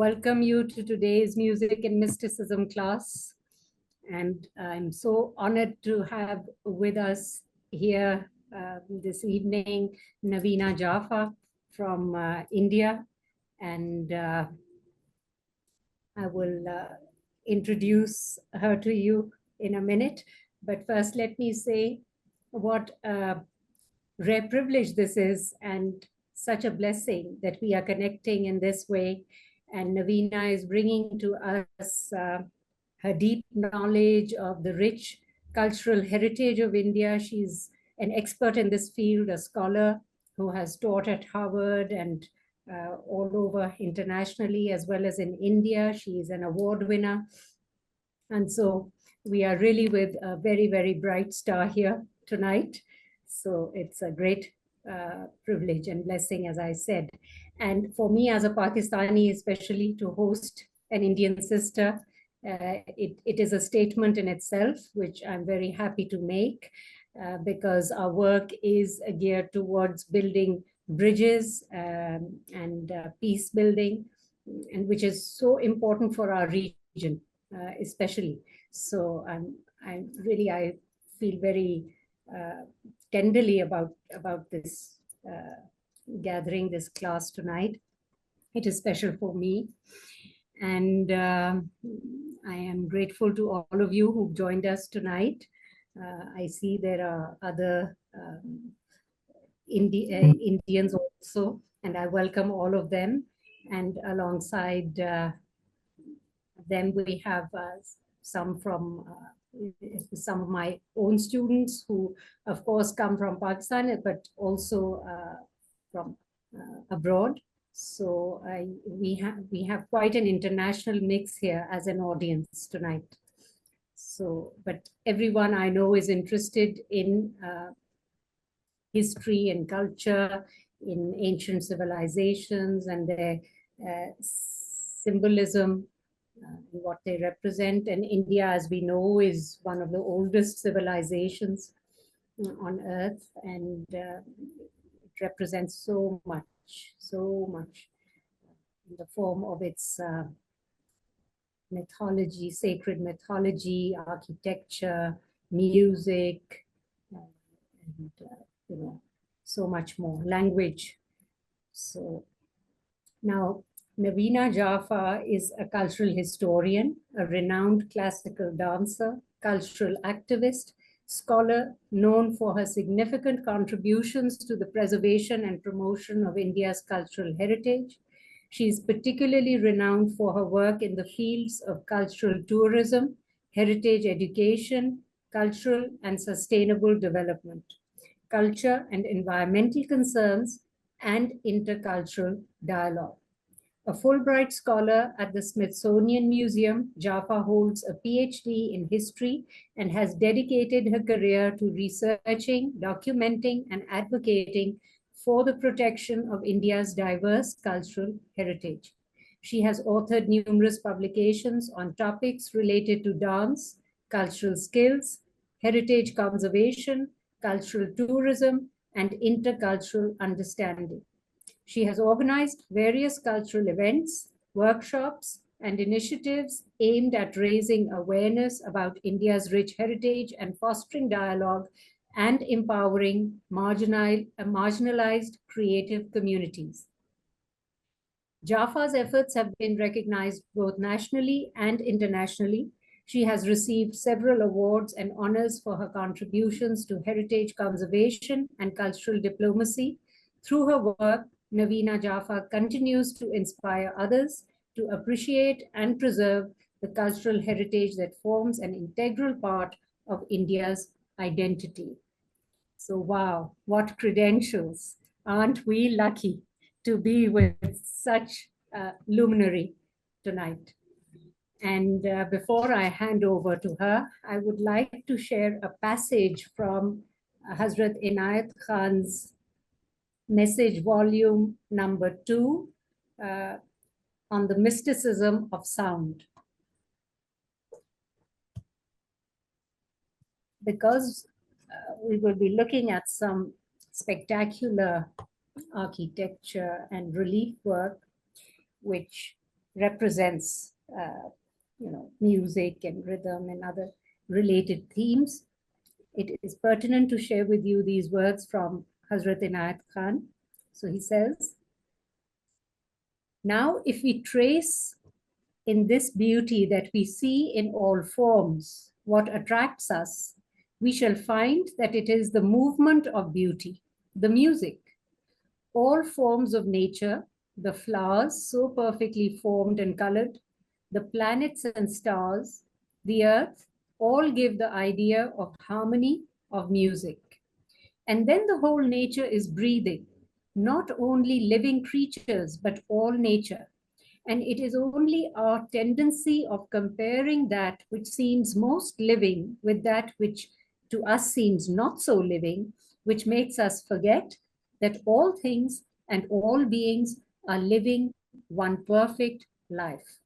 welcome you to today's Music and Mysticism class. And I'm so honored to have with us here this evening Navina Jafa from India. And I will introduce her to you in a minute. But first, let me say what a rare privilege this is and such a blessing that we are connecting in this way. And Navina is bringing to us her deep knowledge of the rich cultural heritage of India. She's an expert in this field, a scholar who has taught at Harvard and all over internationally, as well as in India. She is an award winner. And so we are really with a very, very bright star here tonight. So it's a great privilege and blessing, as I said. And for me as a Pakistani, especially to host an Indian sister, it is a statement in itself, which I'm very happy to make because our work is geared towards building bridges and peace building, and which is so important for our region, especially. So I feel very tenderly about this gathering, this class tonight. It is special for me. And I am grateful to all of you who've joined us tonight. I see there are other Indians also, and I welcome all of them. And alongside them, we have some from some of my own students who, of course, come from Pakistan, but also from abroad. So we have quite an international mix here as an audience tonight. So, but everyone I know is interested in history and culture, in ancient civilizations and their symbolism, what they represent. And India, as we know, is one of the oldest civilizations on earth, and it represents so much in the form of its mythology, sacred mythology, architecture, music, and you know, so much more, language. So now Navina Jafa is a cultural historian, a renowned classical dancer, cultural activist, scholar known for her significant contributions to the preservation and promotion of India's cultural heritage. She is particularly renowned for her work in the fields of cultural tourism, heritage education, cultural and sustainable development, culture and environmental concerns, and intercultural dialogue. A Fulbright scholar at the Smithsonian Museum, Jafa holds a PhD in history and has dedicated her career to researching, documenting, and advocating for the protection of India's diverse cultural heritage. She has authored numerous publications on topics related to dance, cultural skills, heritage conservation, cultural tourism, and intercultural understanding. She has organized various cultural events, workshops, and initiatives aimed at raising awareness about India's rich heritage and fostering dialogue and empowering marginalized creative communities. Jafa's efforts have been recognized both nationally and internationally. She has received several awards and honors for her contributions to heritage conservation and cultural diplomacy. Through her work, Navina Jafa continues to inspire others to appreciate and preserve the cultural heritage that forms an integral part of India's identity. So, wow, what credentials. Aren't we lucky to be with such a luminary tonight? And before I hand over to her, I would like to share a passage from Hazrat Inayat Khan's message volume number 2 on the mysticism of sound. Because we will be looking at some spectacular architecture and relief work, which represents, music and rhythm and other related themes. It is pertinent to share with you these words from Hazrat Inayat Khan. So he says, now if we trace in this beauty that we see in all forms what attracts us, we shall find that it is the movement of beauty, the music. All forms of nature, the flowers so perfectly formed and colored, the planets and stars, the earth, all give the idea of harmony, of music. And then the whole nature is breathing, not only living creatures, but all nature. And it is only our tendency of comparing that which seems most living with that which to us seems not so living, which makes us forget that all things and all beings are living one perfect life.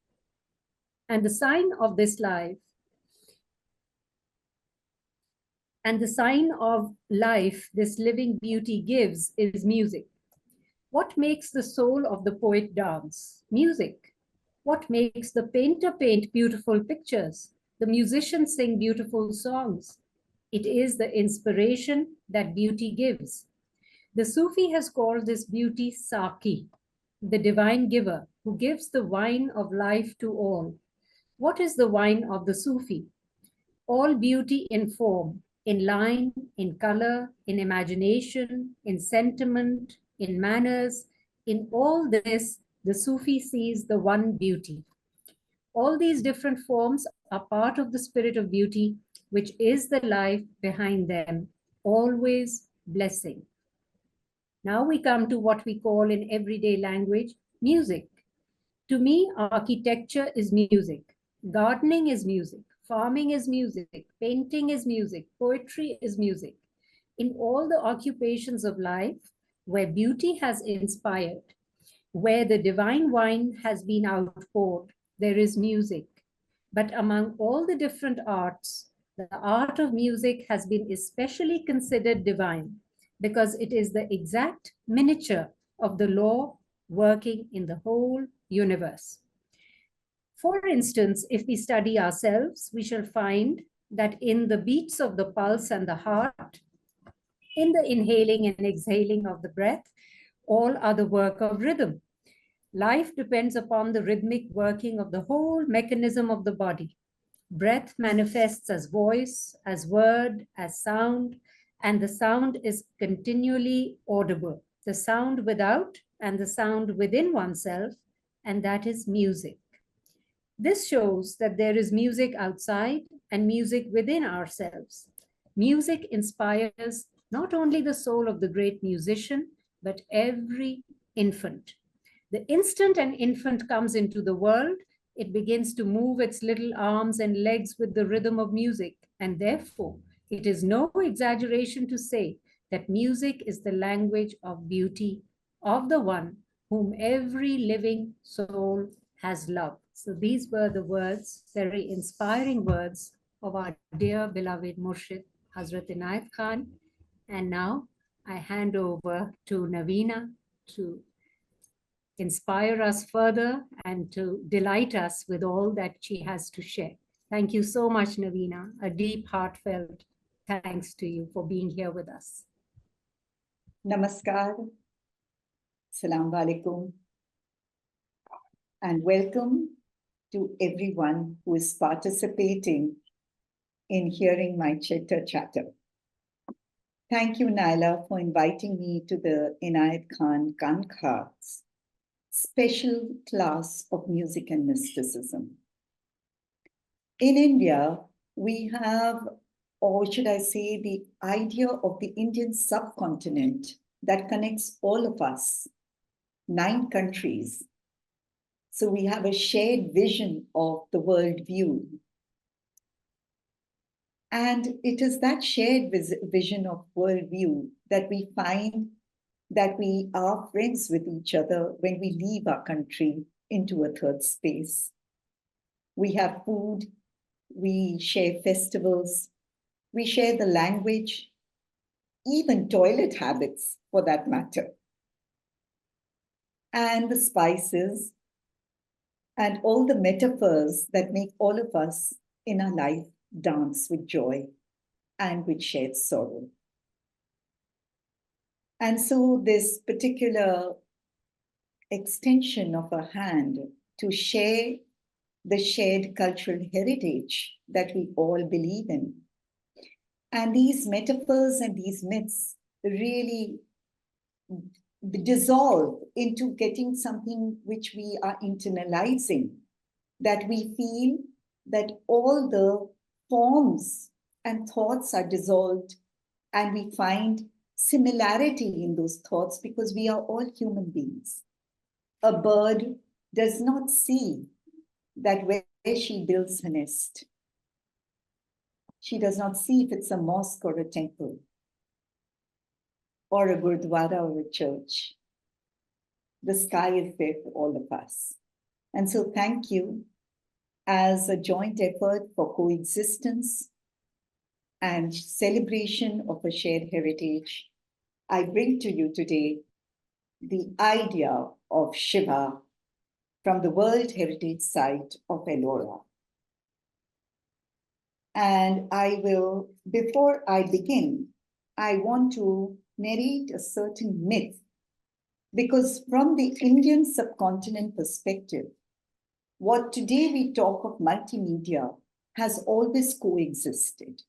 And the sign of this life, and the sign of life this living beauty gives is music. What makes the soul of the poet dance? Music. What makes the painter paint beautiful pictures? The musician sing beautiful songs? It is the inspiration that beauty gives. The Sufi has called this beauty Saki, the divine giver, who gives the wine of life to all. What is the wine of the Sufi? All beauty in form, in line, in color, in imagination, in sentiment, in manners. In all this, the Sufi sees the one beauty. All these different forms are part of the spirit of beauty, which is the life behind them, always blessing. Now we come to what we call in everyday language, music. To me, architecture is music. Gardening is music. Farming is music. Painting is music. Poetry is music. In all the occupations of life, where beauty has inspired, where the divine wine has been outpoured, there is music. But among all the different arts, the art of music has been especially considered divine because it is the exact miniature of the law working in the whole universe. For instance, if we study ourselves, we shall find that in the beats of the pulse and the heart, in the inhaling and exhaling of the breath, all are the work of rhythm. Life depends upon the rhythmic working of the whole mechanism of the body. Breath manifests as voice, as word, as sound, and the sound is continually audible. The sound without and the sound within oneself, and that is music. This shows that there is music outside and music within ourselves. Music inspires not only the soul of the great musician, but every infant. The instant an infant comes into the world, it begins to move its little arms and legs with the rhythm of music. And therefore, it is no exaggeration to say that music is the language of beauty of the one whom every living soul has loved. So these were the words, very inspiring words of our dear beloved Murshid, Hazrat Inayat Khan. And now I hand over to Navina to inspire us further and to delight us with all that she has to share. Thank you so much, Navina. A deep, heartfelt thanks to you for being here with us. Namaskar, Assalamu alaikum, and welcome to everyone who is participating in hearing my chitter chatter. Thank you, Naila, for inviting me to the Inayat Khan Kankha's special class of music and mysticism. In India, we have, or should I say, the idea of the Indian subcontinent that connects all of us, 9 countries. So we have a shared vision of the world view. And it is that shared vision of worldview that we find that we are friends with each other when we leave our country into a third space. We have food, we share festivals, we share the language, even toilet habits for that matter. And the spices, and all the metaphors that make all of us in our life dance with joy and with shared sorrow. And so this particular extension of a hand to share the shared cultural heritage that we all believe in. And these metaphors and these myths really dissolve into getting something which we are internalizing, that we feel that all the forms and thoughts are dissolved, and we find similarity in those thoughts because we are all human beings. A bird does not see that where she builds her nest, she does not see if it's a mosque or a temple, or a gurdwara or a church. The sky is there for all of us. And so thank you. As a joint effort for coexistence and celebration of a shared heritage, I bring to you today the idea of Shiva from the World Heritage Site of Ellora. And I will, before I begin, I want to narrate a certain myth, because from the Indian subcontinent perspective, what today we talk of multimedia has always coexisted.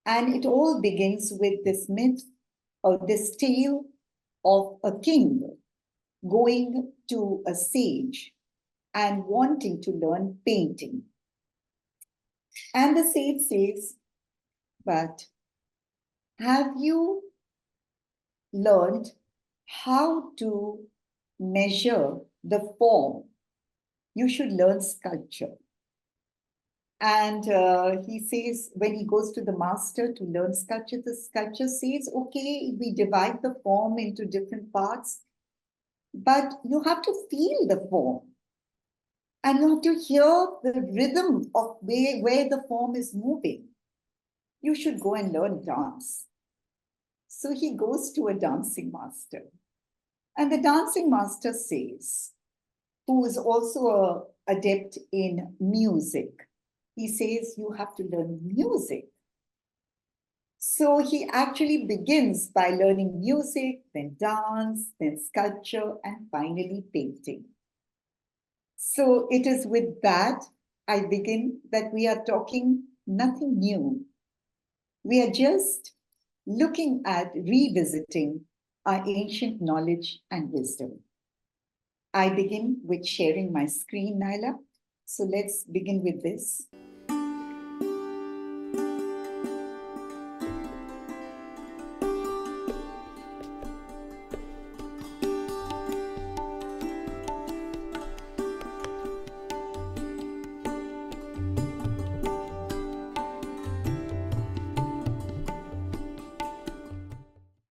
And it all begins with this myth or this tale of a king going to a sage and wanting to learn painting. And the sage says, but have you learned how to measure the form? You should learn sculpture. And he says, when he goes to the master to learn sculpture, the sculpture says, okay, we divide the form into different parts, but you have to feel the form. And you have to hear the rhythm of where the form is moving. You should go and learn dance. So he goes to a dancing master. And the dancing master says, who is also an adept in music, he says, you have to learn music. So he actually begins by learning music, then dance, then sculpture, and finally painting. So it is with that I begin that we are talking nothing new. We are just looking at revisiting our ancient knowledge and wisdom. I begin with sharing my screen, Naila. So let's begin with this.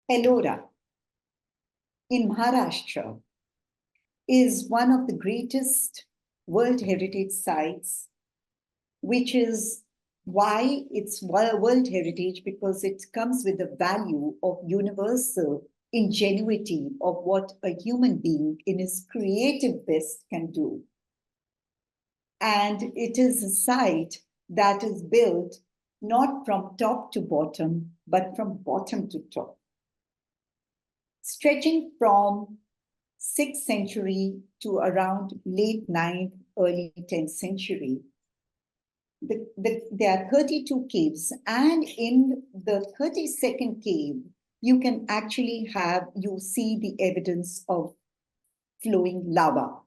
Ellora in Maharashtra is one of the greatest World Heritage Sites, which is why it's World Heritage, because it comes with the value of universal ingenuity of what a human being in his creative best can do. And it is a site that is built not from top to bottom, but from bottom to top, stretching from 6th century to around late 9th, early 10th century. There are 32 caves, and in the 32nd cave, you can actually you see the evidence of flowing lava.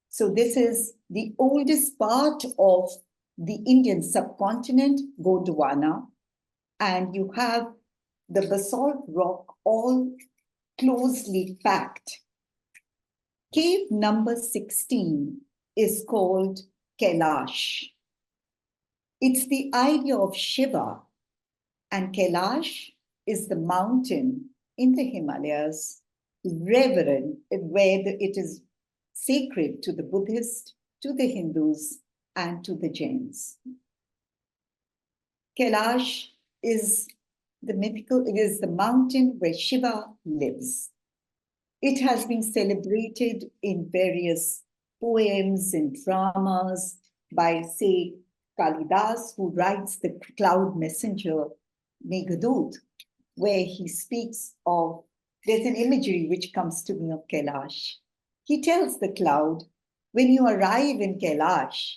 So this is the oldest part of the Indian subcontinent, Gondwana, and you have the basalt rock all closely packed. Cave number 16 is called Kailash. It's the idea of Shiva, and Kailash is the mountain in the Himalayas, reverend, where it is sacred to the Buddhists, to the Hindus, and to the Jains. Kailash is it is the mountain where Shiva lives. It has been celebrated in various poems and dramas by, say, Kalidas, who writes the cloud messenger, Meghdut, where he speaks of, there's an imagery which comes to me of Kailash. He tells the cloud, when you arrive in Kailash,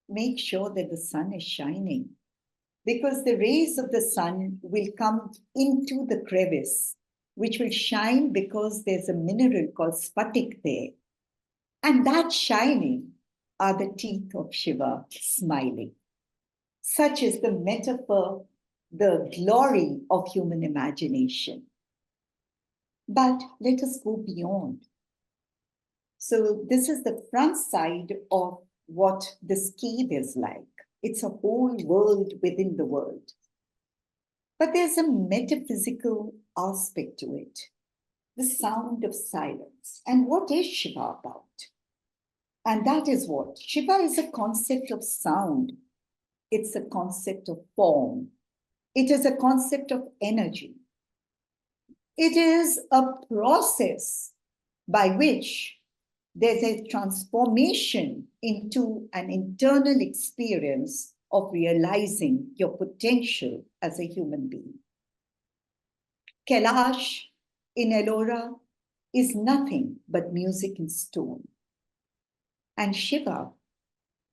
make sure that the sun is shining, because the rays of the sun will come into the crevice, which will shine because there's a mineral called spatik there. And that shining are the teeth of Shiva smiling. Such is the metaphor, the glory of human imagination. But let us go beyond. So this is the front side of what this cave is like. It's a whole world within the world. But there's a metaphysical aspect to it, the sound of silence. And what is Shiva about? And that is what? Shiva is a concept of sound. It's a concept of form. It is a concept of energy. It is a process by which there's a transformation into an internal experience of realizing your potential as a human being. Kailash in Ellora is nothing but music in stone. And Shiva,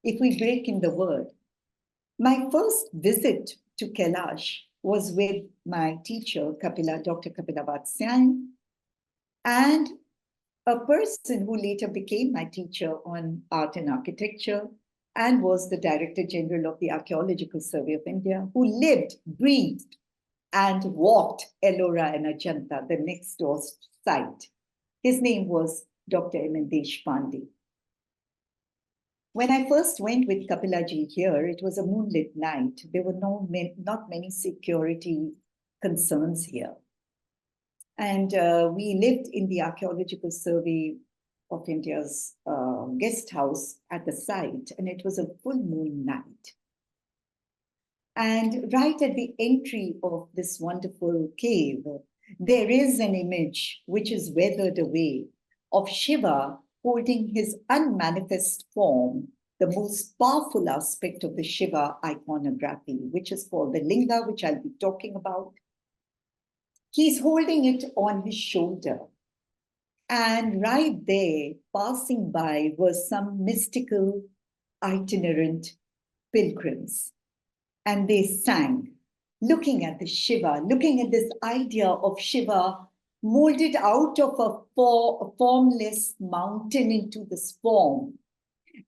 if we break in the word, my first visit to Kailash was with my teacher, Dr. Kapila Vatsyan, and a person who later became my teacher on art and architecture and was the Director General of the Archaeological Survey of India, who lived, breathed, and walked Ellora and Ajanta, the next door site. His name was Dr. M.N. Deshpande. When I first went with Kapilaji here, it was a moonlit night. There were not many security concerns here. And we lived in the Archaeological Survey of India's guest house at the site, and it was a full moon night. And right at the entry of this wonderful cave, there is an image which is weathered away of Shiva holding his unmanifest form, the most powerful aspect of the Shiva iconography, which is called the linga, which I'll be talking about. He's holding it on his shoulder. And right there, passing by, were some mystical, itinerant pilgrims. And they sang, looking at the Shiva, looking at this idea of Shiva molded out of a formless mountain into this form.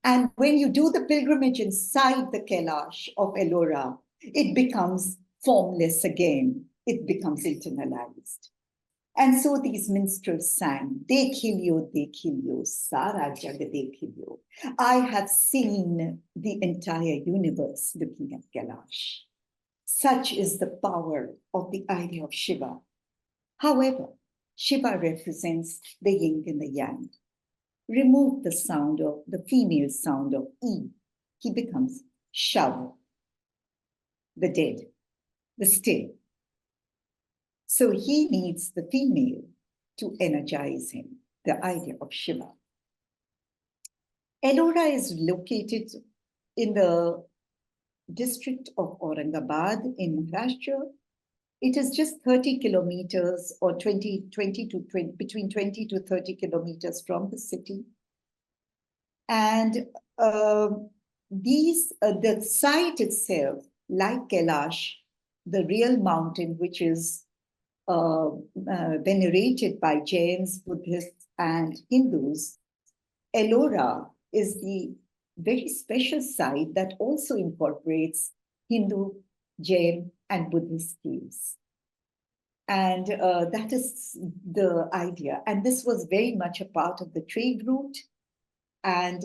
And when you do the pilgrimage inside the Kailash of Ellora, it becomes formless again. It becomes internalized. And so these minstrels sang, Dekhilyo, Sara Jag Dekhilyo. I have seen the entire universe looking at Kailash. Such is the power of the idea of Shiva. However, Shiva represents the yin and the yang. Remove the sound of the female sound of E, he becomes Shava, the dead, the still. So he needs the female to energize him, the idea of Shiva. Ellora is located in the district of Aurangabad in Maharashtra. It is just 30 kilometers or between 20 to 30 kilometers from the city. And the site itself, like Kailash, the real mountain, which is venerated by Jains, Buddhists, and Hindus, Ellora is the very special site that also incorporates Hindu, Jain, and Buddhist caves. And that is the idea. And this was very much a part of the trade route. And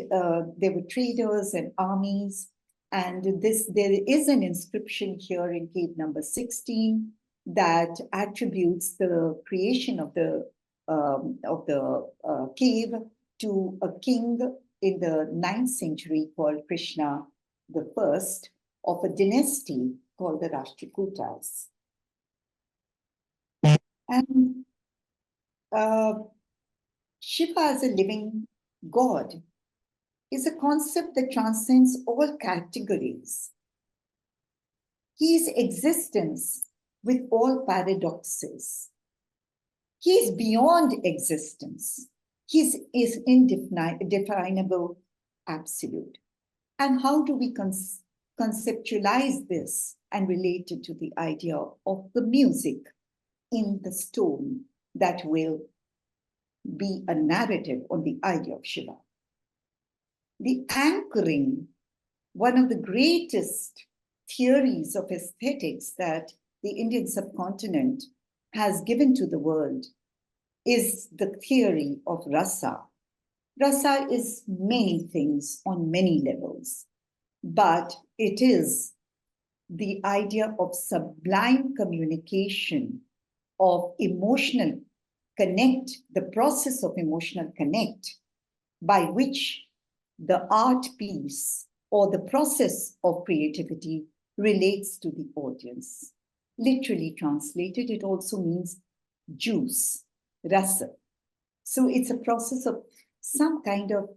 there were traders and armies. And there is an inscription here in cave number 16 that attributes the creation of the cave to a king in the 9th century called Krishna I of a dynasty called the Rashtrakutas. And Shiva is a living god. is a concept that transcends all categories. His existence with all paradoxes. He is beyond existence. He is indefinable absolute. And how do we conceptualize this and relate it to the idea of the music in the stone that will be a narrative on the idea of Shiva? The anchoring, one of the greatest theories of aesthetics that the Indian subcontinent has given to the world, is the theory of rasa. Rasa is many things on many levels, but it is the idea of sublime communication, of emotional connect, the process of emotional connect, by which the art piece or the process of creativity relates to the audience. Literally translated, it also means juice, rasa. So it's a process of some kind of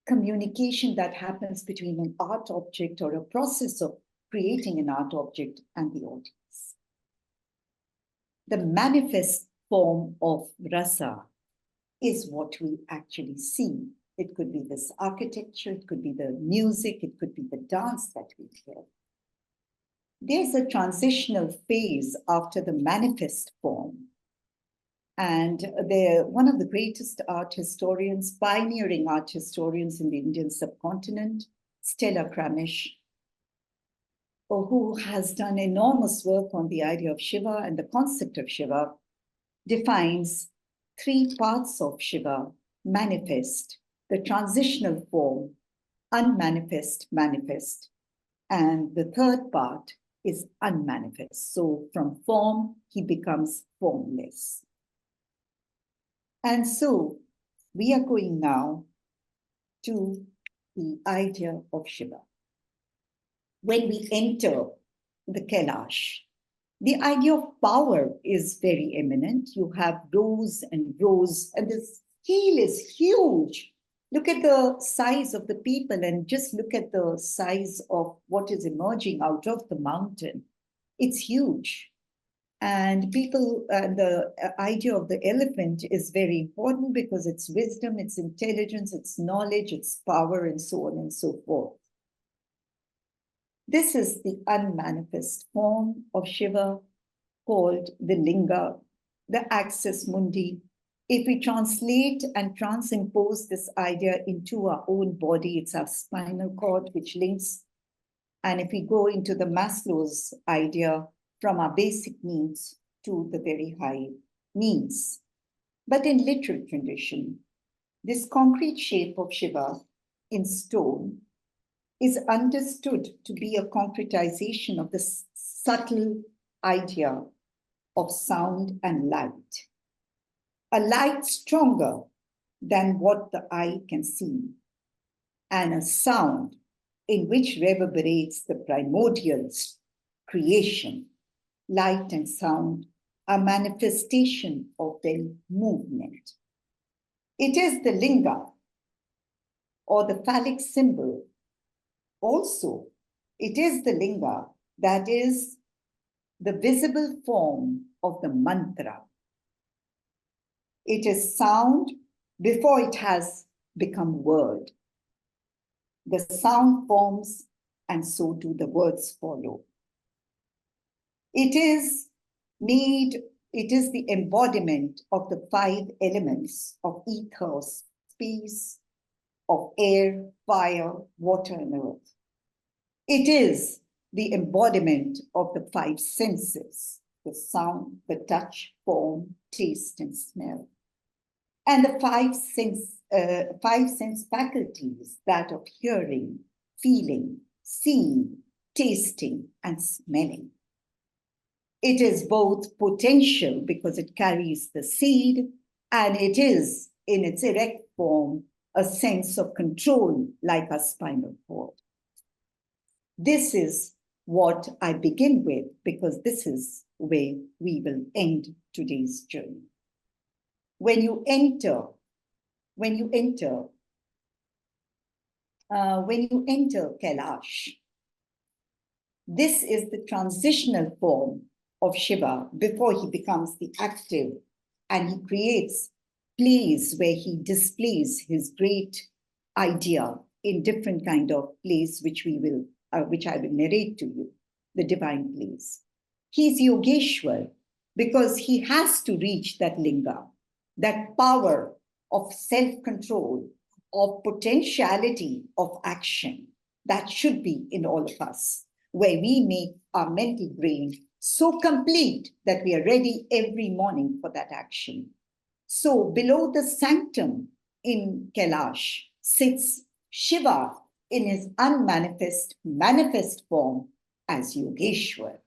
communication that happens between an art object or a process of creating an art object and the audience. The manifest form of rasa is what we actually see. It could be this architecture, it could be the music, it could be the dance that we hear. There's a transitional phase after the manifest form. And one of the greatest art historians, pioneering art historians in the Indian subcontinent, Stella Kramish, who has done enormous work on the idea of Shiva and the concept of Shiva, defines 3 parts of Shiva: manifest, the transitional form, unmanifest, manifest, and the third part is unmanifest. So from form, he becomes formless. And so we are going now to the idea of Shiva. When we enter the Kailash, the idea of power is very eminent. You have rows and rows, and this scale is huge. Look at the size of the people and just look at the size of what is emerging out of the mountain. It's huge. And the idea of the elephant is very important because it's wisdom, it's intelligence, it's knowledge, it's power, and so on and so forth. This is the unmanifest form of Shiva called the linga, the axis mundi. If we translate and transimpose this idea into our own body, it's our spinal cord which links. And if we go into the Maslow's idea, from our basic needs to the very high needs. But in literal tradition, this concrete shape of Shiva in stone is understood to be a concretization of the subtle idea of sound and light. A light stronger than what the eye can see, and a sound in which reverberates the primordial creation. Light and sound are manifestation of their movement. It is the linga, or the phallic symbol. Also, it is the linga that is the visible form of the mantra. It is sound before it has become word. The sound forms, and so do the words follow. It is the embodiment of the 5 elements of ether, space, of air, fire, water, and earth. It is the embodiment of the 5 senses, the sound, the touch, form, taste, and smell. And the 5 sense faculties, that of hearing, feeling, seeing, tasting, and smelling. It is both potential because it carries the seed, and it is, in its erect form, a sense of control like a spinal cord. This is what I begin with, because this is where we will end today's journey. When you enter when you enter Kailash, this is the transitional form of Shiva before he becomes the active, and he creates plays where he displays his great idea in different kind of plays, which I will narrate to you, the divine plays. He's Yogeshwar because he has to reach that linga, that power of self-control, of potentiality of action that should be in all of us, where we make our mental brain so complete that we are ready every morning for that action. So below the sanctum in Kailash sits Shiva in his unmanifest, manifest form as Yogeshwar.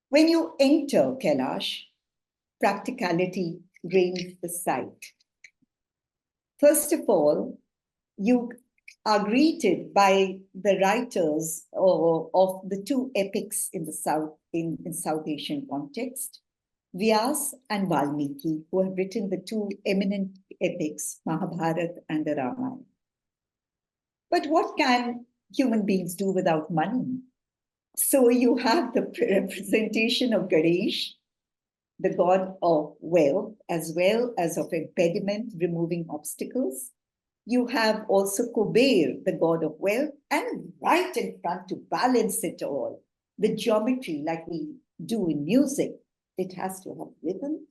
When you enter Kailash, practicality reigns the sight. First of all, you are greeted by the writers of the two epics in the South, in South Asian context, Vyas and Valmiki, who have written the two eminent epics, Mahabharata and the Ramayana. But what can human beings do without money? So you have the representation of Ganesh, the god of wealth, as well as of impediment, removing obstacles. You have also Kuber, the god of wealth, and right in front to balance it all, the geometry like we do in music. It has to have rhythm.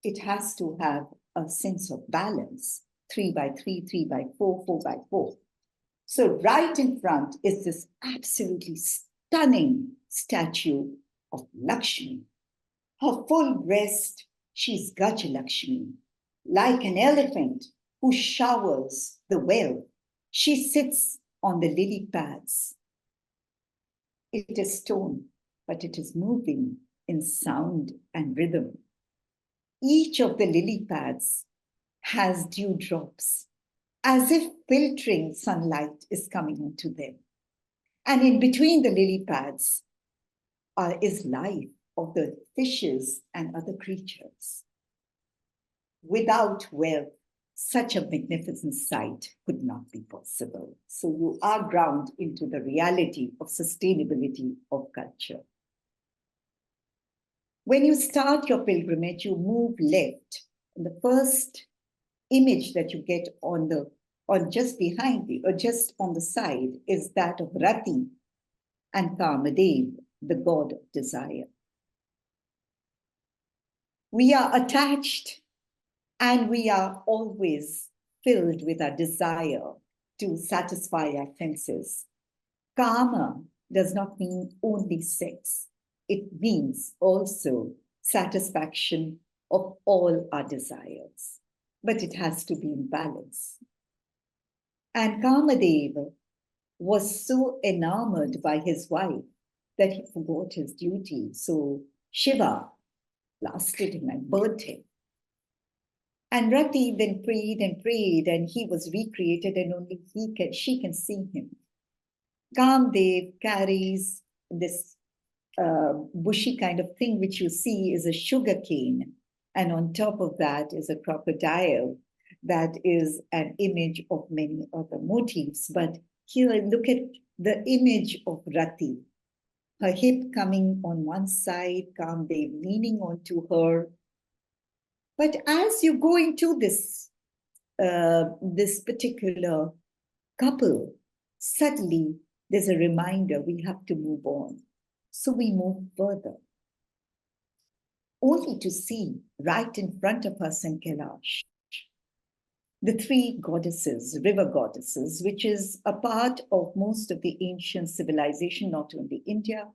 It has to have a sense of balance, 3 by 3, 3 by 4, 4 by 4. So right in front is this absolutely stunning statue of Lakshmi. Her full breast, she's Gajalakshmi, like an elephant who showers the wealth. She sits on the lily pads. It is stone, but it is moving in sound and rhythm. Each of the lily pads has dewdrops, as if filtering sunlight is coming into them. And in between the lily pads is life of the fishes and other creatures. Without wealth, such a magnificent sight could not be possible. So you are ground into the reality of sustainability of culture. When you start your pilgrimage, you move left. And the first image that you get on just behind you, or just on the side, is that of Rati and Kamadev, the god of desire. We are attached and we are always filled with our desire to satisfy our senses. Kama does not mean only sex. It means also satisfaction of all our desires, but it has to be in balance. And Kamadeva was so enamored by his wife that he forgot his duty. So Shiva lasted him and burnt him. And Rati then prayed and prayed, and he was recreated, and only she can see him. Kamdev carries this bushy kind of thing, which you see is a sugar cane. And on top of that is a crocodile that is an image of many other motifs. But here, look at the image of Rati. Her hip coming on one side, Kamdev leaning onto her. But as you go into this particular couple, suddenly there's a reminder we have to move on. So we move further, only to see right in front of us in Kailash, the three goddesses, river goddesses, which is a part of most of the ancient civilization, not only India.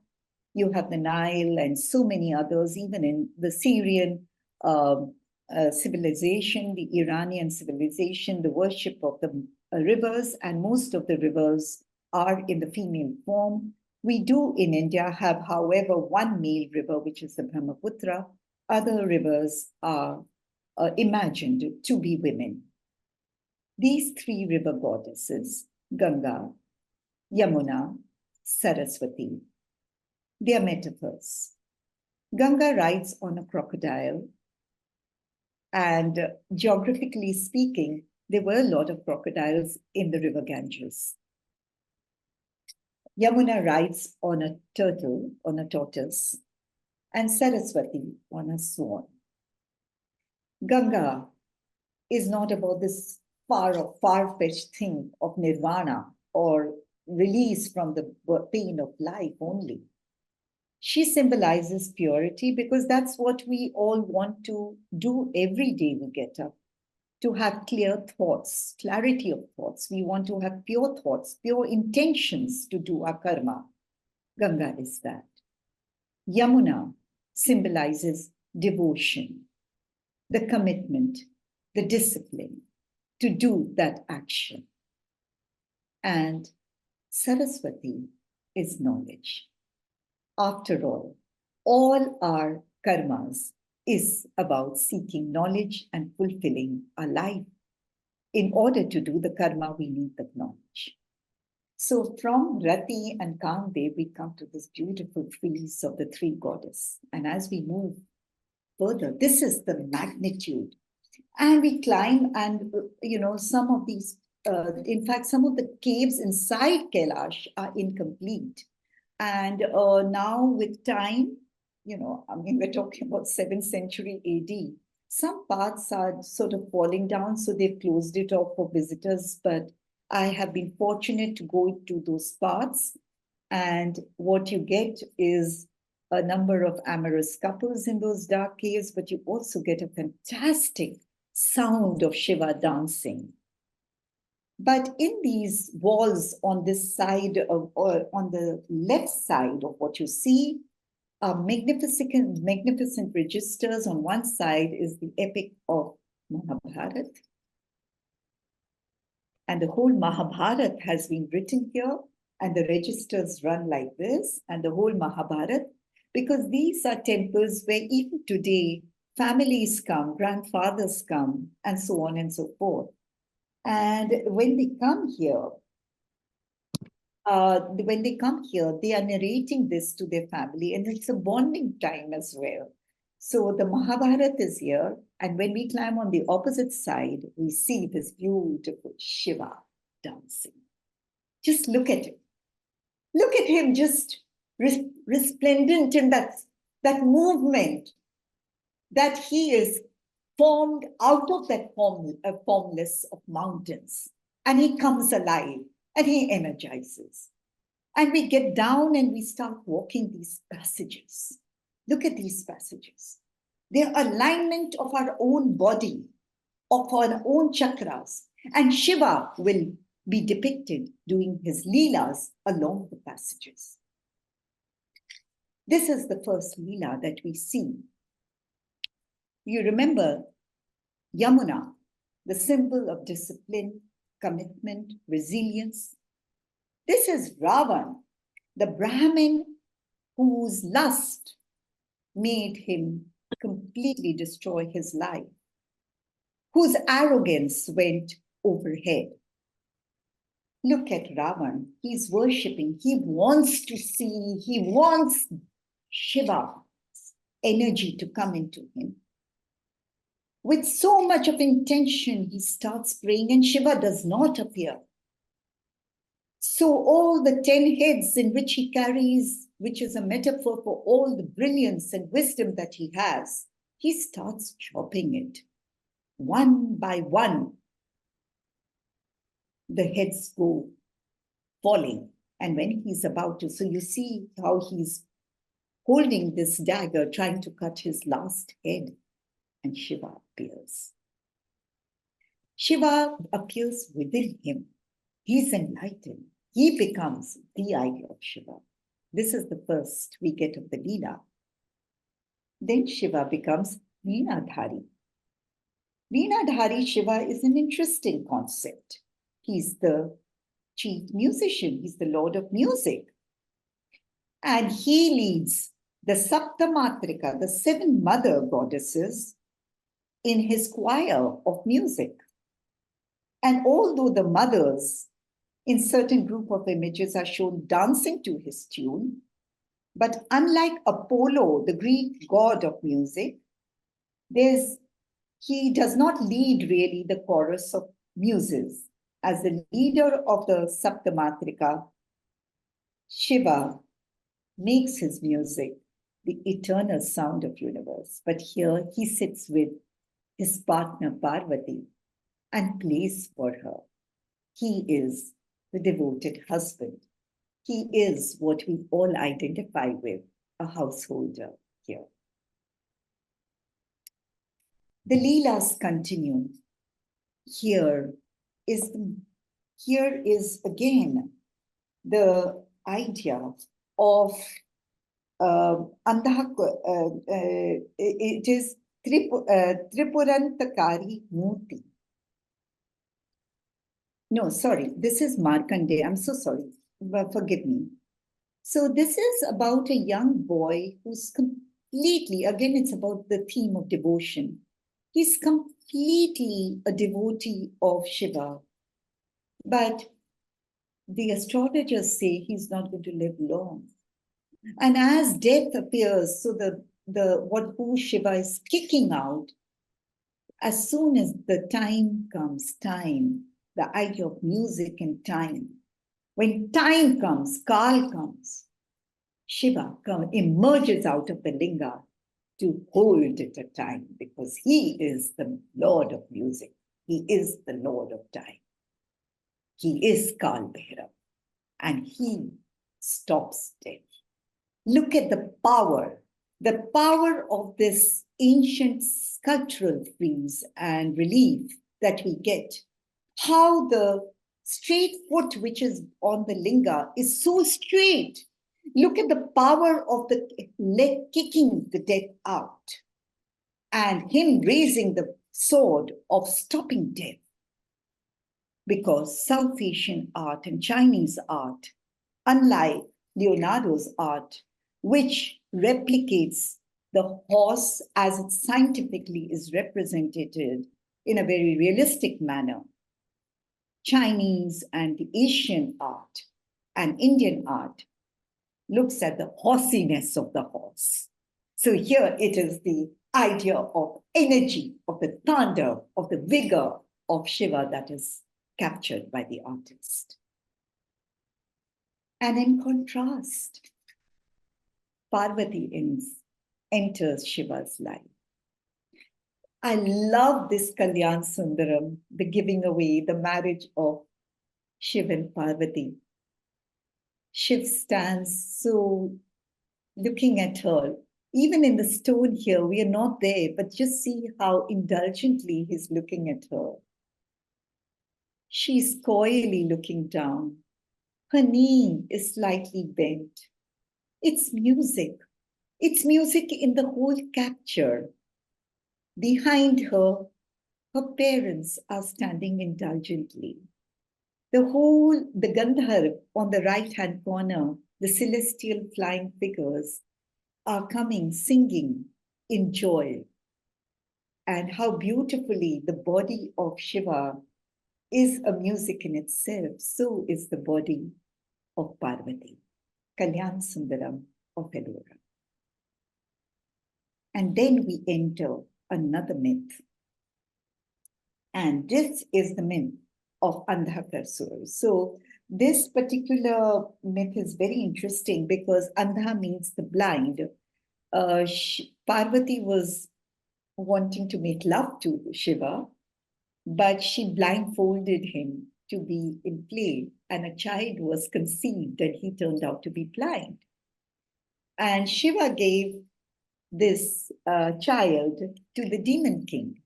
You have the Nile and so many others, even in the Syrian civilization, the Iranian civilization, the worship of the rivers, and most of the rivers are in the female form. We do in India have, however, one male river, which is the Brahmaputra. Other rivers are imagined to be women. These three river goddesses, Ganga, Yamuna, Saraswati, they are metaphors. Ganga rides on a crocodile, and geographically speaking, there were a lot of crocodiles in the river Ganges. Yamuna rides on a turtle, on a tortoise, and Saraswati on a swan. Ganga is not about this far-fetched thing of nirvana or release from the pain of life only. She symbolizes purity because that's what we all want to do every day we get up, to have clear thoughts, clarity of thoughts. We want to have pure thoughts, pure intentions to do our karma. Ganga is that. Yamuna symbolizes devotion, the commitment, the discipline to do that action. And Saraswati is knowledge. After all our karmas is about seeking knowledge and fulfilling our life. In order to do the karma, we need the knowledge. So from Rati and Kamdev, we come to this beautiful frieze of the three goddesses. And as we move further, this is the magnitude. And we climb and, some of these, in fact, some of the caves inside Kailash are incomplete. And now with time, we're talking about 7th century AD. Some parts are sort of falling down, so they've closed it off for visitors. But I have been fortunate to go to those parts. And what you get is a number of amorous couples in those dark caves, but you also get a fantastic sound of Shiva dancing. But in these walls on this side of, or on the left side of what you see, are magnificent registers. On one side is the epic of Mahabharata. And the whole Mahabharata has been written here, and the registers run like this, and the whole Mahabharata, because these are temples where even today, families come, grandfathers come, and so on and so forth. And when they come here, they are narrating this to their family, and it's a bonding time as well. So the Mahabharata is here, and when we climb on the opposite side, we see this beautiful Shiva dancing. Just look at it. Look at him just resplendent in that movement, that he is formed out of that formless of mountains, and he comes alive and he energizes. And we get down and we start walking these passages. Look at these passages. They're alignment of our own body, of our own chakras, and Shiva will be depicted doing his leelas along the passages. This is the first leela that we see. You remember Yamuna, the symbol of discipline, commitment, resilience. This is Ravan, the Brahmin whose lust made him completely destroy his life, whose arrogance went overhead. Look at Ravan, he's worshipping, he wants to see, he wants Shiva's energy to come into him. With so much of intention, he starts praying, and Shiva does not appear. So all the 10 heads in which he carries, which is a metaphor for all the brilliance and wisdom that he has, he starts chopping it. One by one, the heads go falling. And when he's about to, so you see how he's holding this dagger, trying to cut his last head. And Shiva appears. Shiva appears within him. He's enlightened. He becomes the idea of Shiva. This is the first we get of the Leela. Then Shiva becomes Veenadhari. Veenadhari Shiva is an interesting concept. He's the chief musician. He's the lord of music. And he leads the Saptamatrika, the 7 mother goddesses, in his choir of music. And although the mothers in certain group of images are shown dancing to his tune, but unlike Apollo, the Greek god of music, he does not lead really the chorus of muses. As the leader of the Saptamatrika, Shiva makes his music the eternal sound of universe. But here he sits with his partner Parvati and plays for her. He is the devoted husband. He is what we all identify with, a householder here. The Leelas continue. Here is again the idea of it is Tripurantakari Murti. No, sorry, this is Markandeya. I'm so sorry, but forgive me. So this is about a young boy who's completely, again, it's about the theme of devotion. He's completely a devotee of Shiva, but the astrologers say he's not going to live long. And as death appears, so who Shiva is kicking out, as soon as the time comes, the idea of music and time. When time comes, Kal comes, Shiva emerges out of the linga to hold it at time, because he is the Lord of music. He is the Lord of time. He is Kal Bhairav, and he stops death. Look at the power of this ancient sculptural frieze and relief that we get. How the straight foot, which is on the linga, is so straight. Look at the power of the leg kicking the death out and him raising the sword of stopping death. Because South Asian art and Chinese art, unlike Leonardo's art, which replicates the horse as it scientifically is represented in a very realistic manner, Chinese and the Asian art and Indian art looks at the horsiness of the horse. So here it is the idea of energy, of the thunder, of the vigor of Shiva that is captured by the artist. And in contrast, Parvati enters Shiva's life. I love this Kalyan Sundaram, the giving away, the marriage of Shiv and Parvati. Shiv stands so looking at her. Even in the stone here, we are not there, but just see how indulgently he's looking at her. She's coyly looking down. Her knee is slightly bent. It's music. It's music in the whole capture. Behind her, her parents are standing indulgently. The Gandharv on the right-hand corner, the celestial flying figures are coming, singing in joy. And how beautifully the body of Shiva is a music in itself, so is the body of Parvati, Kalyan Sundaram of Ellora. And then we enter another myth. And this is the myth of Andhakasur. So this particular myth is very interesting because Andha means the blind. Parvati was wanting to make love to Shiva, but she blindfolded him to be in play, and a child was conceived and he turned out to be blind. And Shiva gave this child to the demon king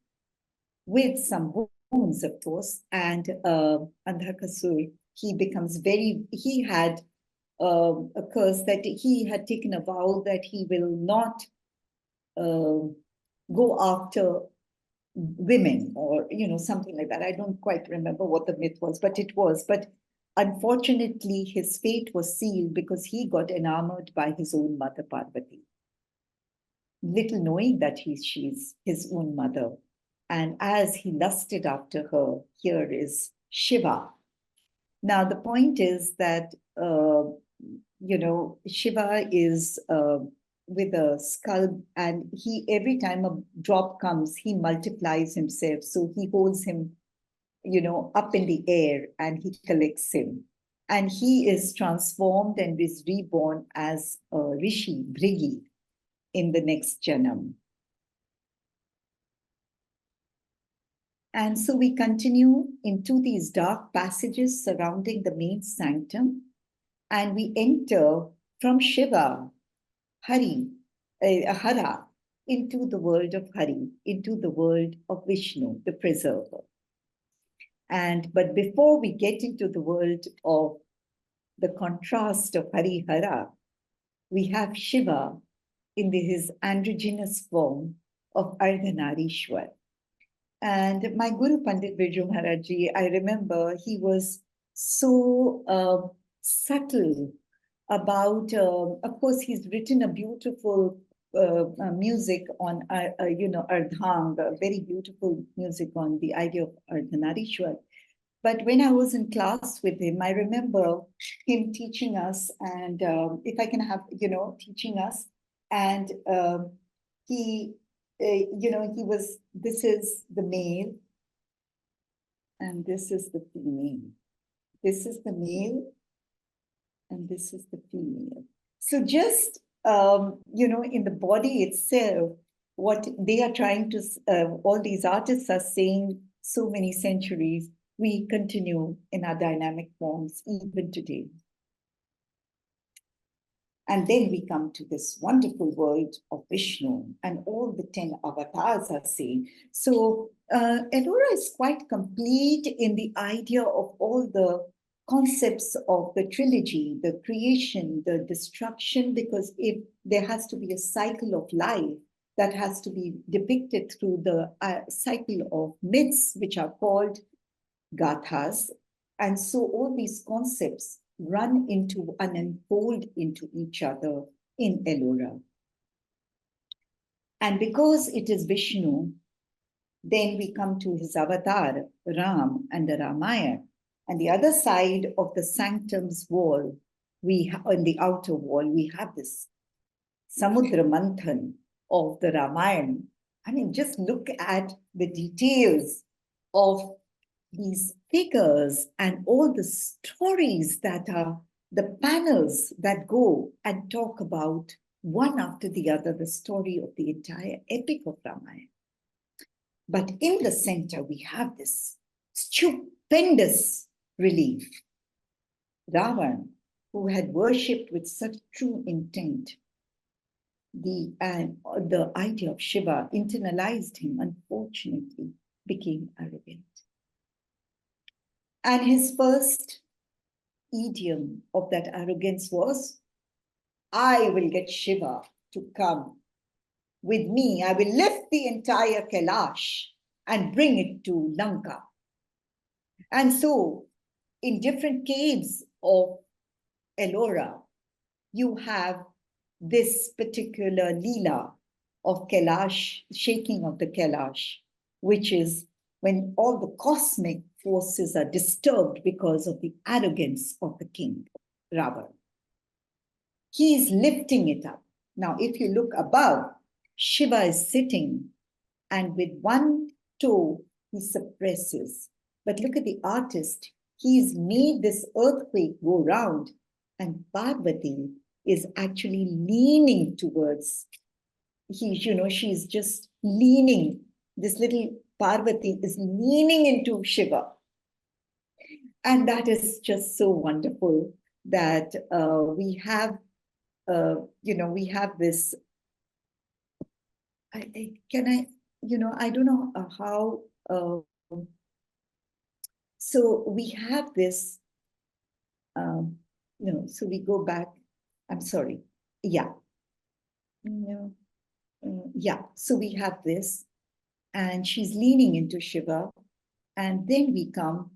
with some wounds, of course, and Andhakasur, he had a curse that he had taken a vow that he will not go after women or, something like that. I don't quite remember what the myth was, but it was. But unfortunately, his fate was sealed because he got enamored by his own mother, Parvati. Little knowing that she's his own mother. And as he lusted after her, here is Shiva. Now, the point is that, Shiva is with a skull, and every time a drop comes, he multiplies himself. So he holds him up in the air, and he collects him. And he is transformed and is reborn as a Rishi, Brigi, in the next Janam. And so we continue into these dark passages surrounding the main sanctum, and we enter from Shiva, Hara, into the world of Hari, into the world of Vishnu, the preserver. But before we get into the world of the contrast of Hari Hara, we have Shiva in his androgynous form of Ardhanarishwar. And my Guru Pandit Birju Maharaj Ji, I remember he was so subtle about, of course, he's written a beautiful music on, Ardhang, very beautiful music on the idea of Ardhanarishwar. But when I was in class with him, I remember him teaching us, and if I can have, teaching us, and he was, this is the male, and this is the female. This is the male, and this is the female. So just, in the body itself, what they are trying to, all these artists are saying so many centuries, we continue in our dynamic forms even today. And then we come to this wonderful world of Vishnu, and all the 10 avatars are saying. So Ellora is quite complete in the idea of all the concepts of the trilogy, the creation, the destruction, because if there has to be a cycle of life that has to be depicted through the cycle of myths, which are called gathas. And so all these concepts run into and unfold into each other in Ellora. And because it is Vishnu, then we come to his avatar, Ram, and the Ramayana. And the other side of the sanctum's wall, on the outer wall, we have this Samudra Manthan of the Ramayana. I mean, just look at the details of these figures and all the stories that are the panels that go and talk about one after the other the story of the entire epic of Ramayana. But in the center, we have this stupendous relief. Ravan, who had worshipped with such true intent, the idea of Shiva internalized him, unfortunately, became arrogant. And his first idiom of that arrogance was, I will get Shiva to come with me. I will lift the entire Kailash and bring it to Lanka. And so, in different caves of Ellora, you have this particular Leela of Kailash, shaking of the Kailash, which is when all the cosmic forces are disturbed because of the arrogance of the king, Ravan. He is lifting it up. Now, if you look above, Shiva is sitting, and with one toe, he suppresses. But look at the artist. He's made this earthquake go round, and Parvati is actually leaning towards, she's just leaning. This little Parvati is leaning into Shiva. And that is just so wonderful that we have this, I don't know how, so we have this, so we go back, I'm sorry, yeah. So we have this, and she's leaning into Shiva, and then we come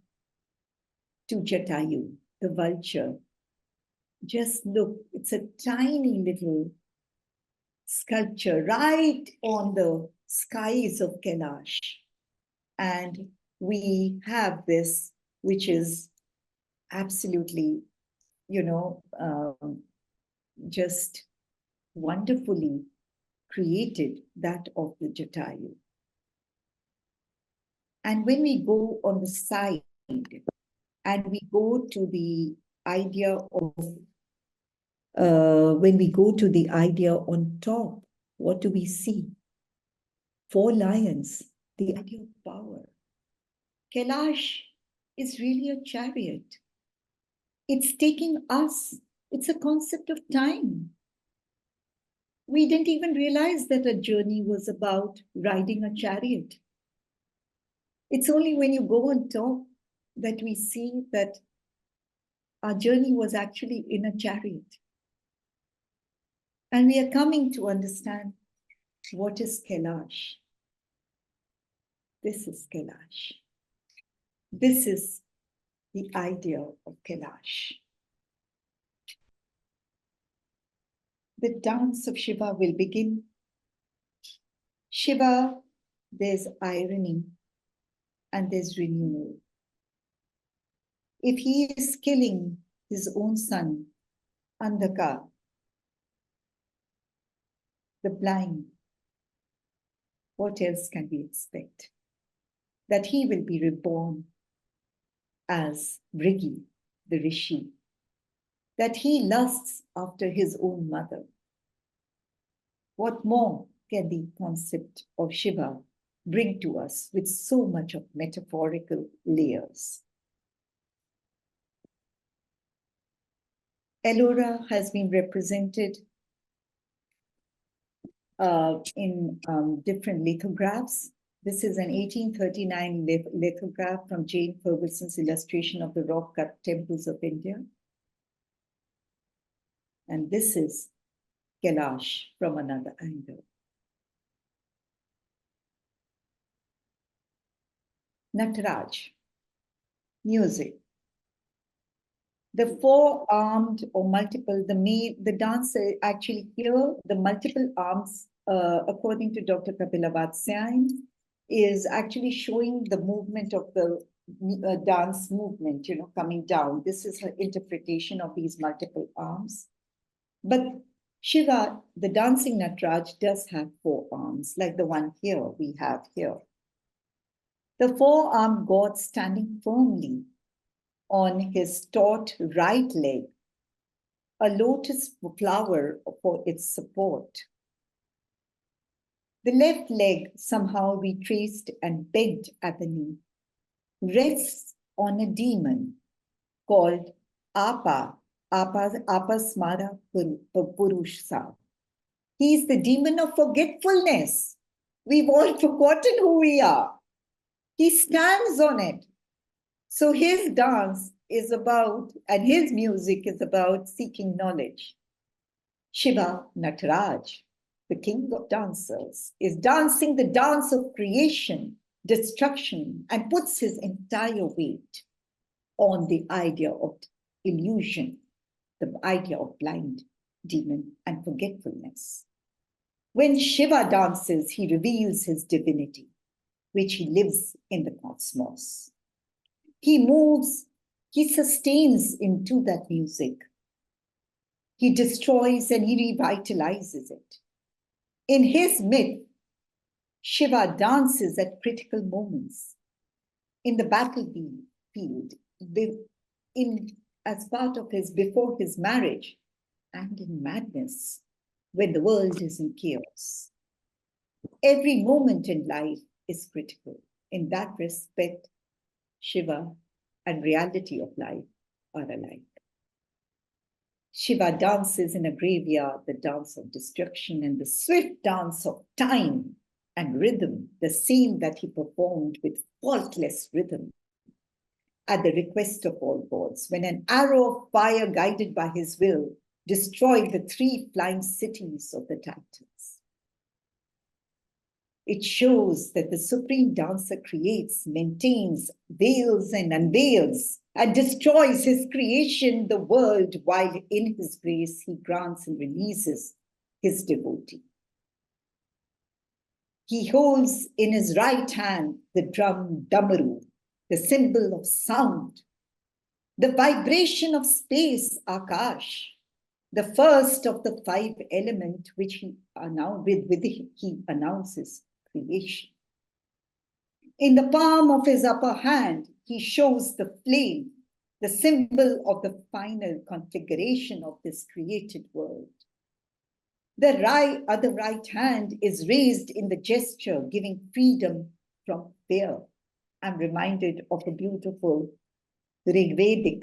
to Jatayu, the vulture. Just look, it's a tiny little sculpture right on the skies of Kailash. And we have this, which is absolutely, just wonderfully created, that of the Jatayu. And when we go on the side and we go to the idea of, when we go to the idea on top, what do we see? 4 lions, the idea of power. Kailash is really a chariot. It's taking us. It's a concept of time. We didn't even realize that a journey was about riding a chariot. It's only when you go on top that we see that our journey was actually in a chariot. And we are coming to understand what is Kailash. This is Kailash. This is the idea of Kailash. The dance of Shiva will begin. Shiva, there's irony and there's renewal. If he is killing his own son, Andhaka, the blind, what else can we expect? That he will be reborn as Brigi, the Rishi, that he lusts after his own mother. What more can the concept of Shiva bring to us with so much of metaphorical layers? Ellora has been represented in different lithographs. This is an 1839 lithograph from Jane Ferguson's illustration of the rock-cut temples of India. And this is Kailash from another angle. Nataraja, music. The 4-armed or multiple, the dancer actually here, the multiple arms, according to Dr. Kapila Vatsyayan, is actually showing the movement of the dance movement, coming down. This is her interpretation of these multiple arms. But Shiva, the dancing Nataraj, does have 4 arms, like the one here we have here. The 4-armed god standing firmly on his taut right leg, a lotus flower for its support. The left leg, somehow retraced and bent at the knee, rests on a demon called Apasmara Purusha. He is the demon of forgetfulness. We've all forgotten who we are. He stands on it. So his dance is about, and his music is about seeking knowledge. Shiva Nataraj, the king of dancers, is dancing the dance of creation, destruction, and puts his entire weight on the idea of illusion, the idea of blind demon and forgetfulness. When Shiva dances, he reveals his divinity, which he lives in the cosmos. He moves, he sustains into that music. He destroys and he revitalizes it. In his myth, Shiva dances at critical moments. In the battlefield, as part of before his marriage, and in madness, when the world is in chaos. Every moment in life is critical. In that respect, Shiva and reality of life are alike. Shiva dances in a graveyard, the dance of destruction, and the swift dance of time and rhythm, the same that he performed with faultless rhythm at the request of all gods, when an arrow of fire guided by his will destroyed the 3 flying cities of the Titans. It shows that the supreme dancer creates, maintains, veils and unveils, and destroys his creation, the world, while in his grace he grants and releases his devotee. He holds in his right hand the drum damaru, the symbol of sound, the vibration of space, akash, the first of the 5 elements which he announces creation. In the palm of his upper hand, he shows the flame, the symbol of the final configuration of this created world. The other right hand is raised in the gesture, giving freedom from fear. I'm reminded of a beautiful Rigvedic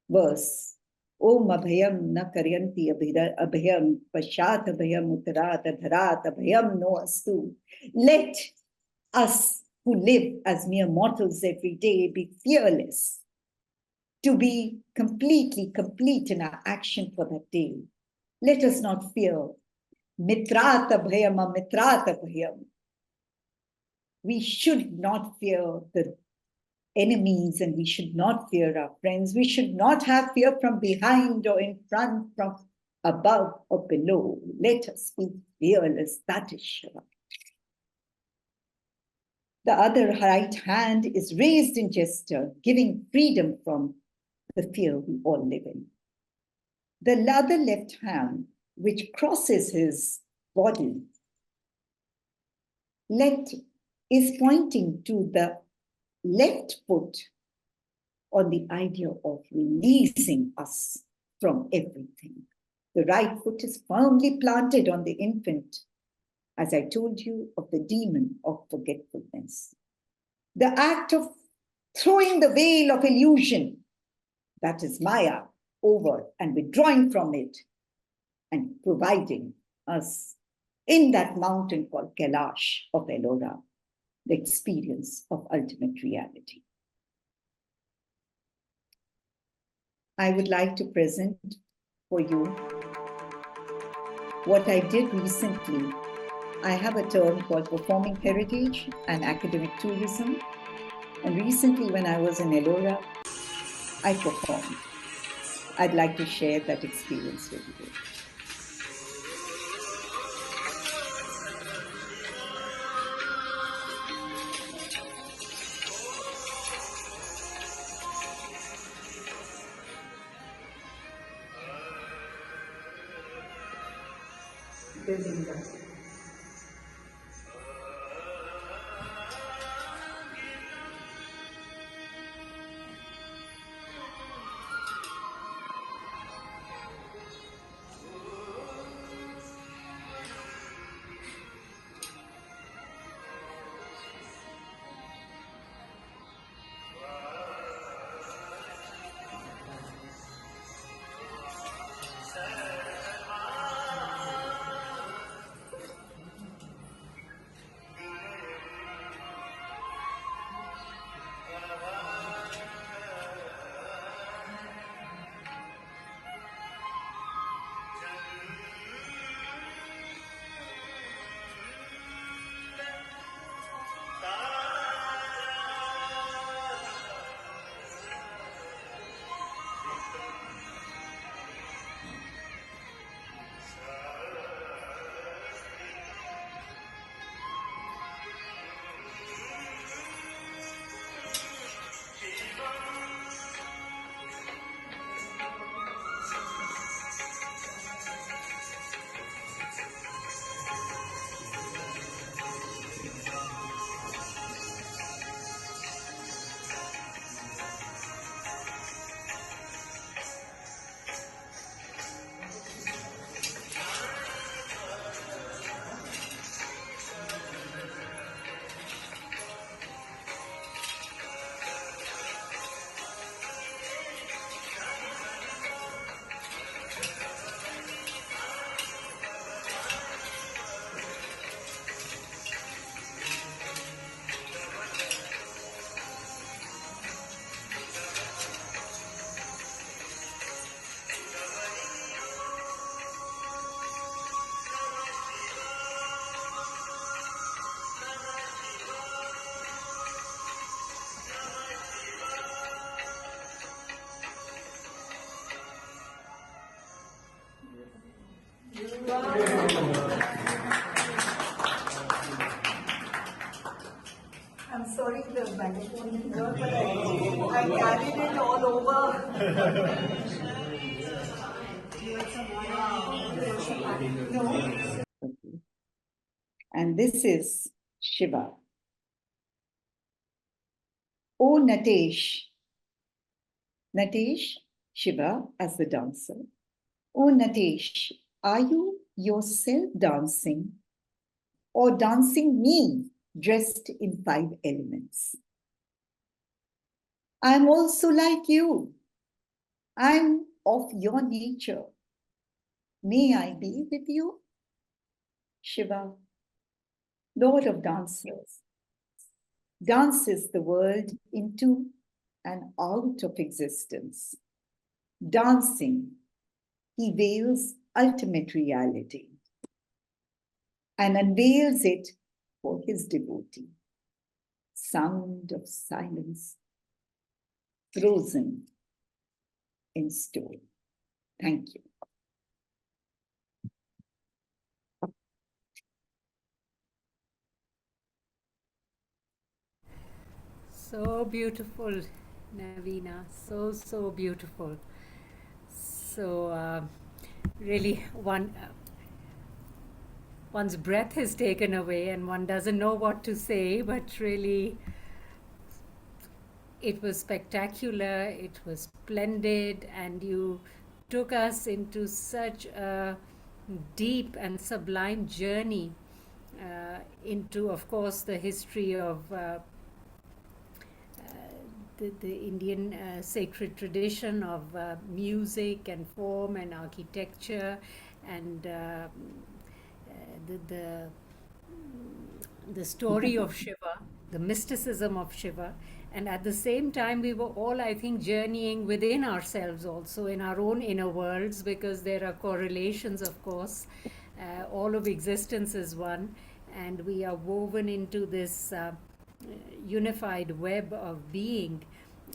verse. Om abhayam na karyanti abhayam pashat abhayam uttarat adharat abhayam no astu. Let us who live as mere mortals every day be fearless, to be completely complete in our action for that day. Let us not fear. Mitrat abhayam amitrat abhayam. We should not fear the enemies and we should not fear our friends. We should not have fear from behind or in front, from above or below. Let us be fearless. That is Shiva. The other right hand is raised in gesture, giving freedom from the fear we all live in. The other left hand, which crosses his body, is pointing to the left foot on the idea of releasing us from everything. The right foot is firmly planted on the infant, as I told you, of the demon of forgetfulness. The act of throwing the veil of illusion, that is Maya, over and withdrawing from it and providing us in that mountain called Kailash of Ellora, the experience of ultimate reality. I would like to present for you what I did recently. I have a term called performing heritage and academic tourism. And recently when I was in Ellora, I performed. I'd like to share that experience with you. The linga. I'm sorry the microphone didn't work, but I carried it all over. And this is Shiva. Oh, Natesh. Natesh, Shiva as the dancer. Oh, Natesh, are you yourself dancing or dancing me dressed in 5 elements? I'm also like you. I'm of your nature. May I be with you? Shiva, Lord of dancers, dances the world into and out of existence. Dancing, he veils ultimate reality and unveils it for his devotee. Sound of silence, frozen in stone. Thank you. So beautiful, Navina. So, so beautiful. So, really, one's breath is taken away and one doesn't know what to say, but really, it was spectacular, it was splendid, and you took us into such a deep and sublime journey into, of course, the history of the Indian sacred tradition of music and form and architecture and the, the the story of Shiva, the mysticism of Shiva, and at the same time, we were all, I think, journeying within ourselves also in our own inner worlds because there are correlations, of course. All of existence is one, and we are woven into this unified web of being.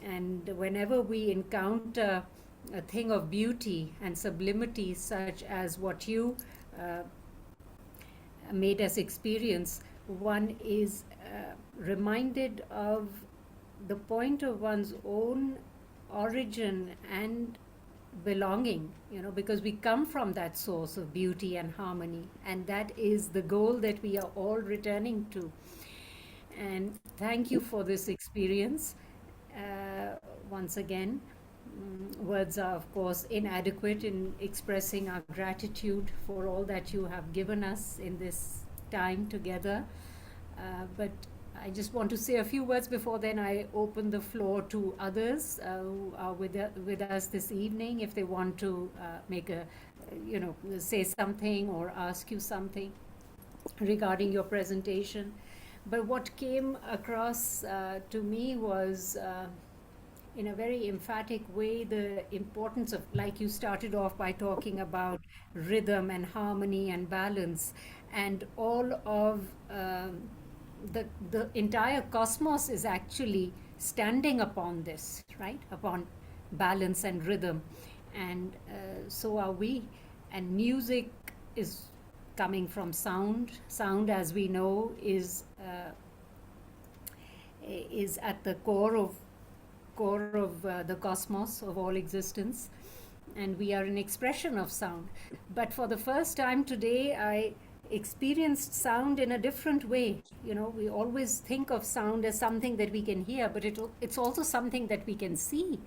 And whenever we encounter a thing of beauty and sublimity, such as what you made us experience, one is reminded of the point of one's own origin and belonging, because we come from that source of beauty and harmony, and that is the goal that we are all returning to. And thank you for this experience. Once again, words are, of course, inadequate in expressing our gratitude for all that you have given us in this time together. But I just want to say a few words before then I open the floor to others who are with us this evening if they want to make a, say something or ask you something regarding your presentation. But what came across to me was, in a very emphatic way, the importance of, like you started off by talking about rhythm and harmony and balance, and all of the entire cosmos is actually standing upon this, right? Upon balance and rhythm, and so are we. And music is coming from sound. Sound, as we know, is at the core of the cosmos, of all existence, and we are an expression of sound. But for the first time today, I experienced sound in a different way. We always think of sound as something that we can hear, but it's also something that we can see.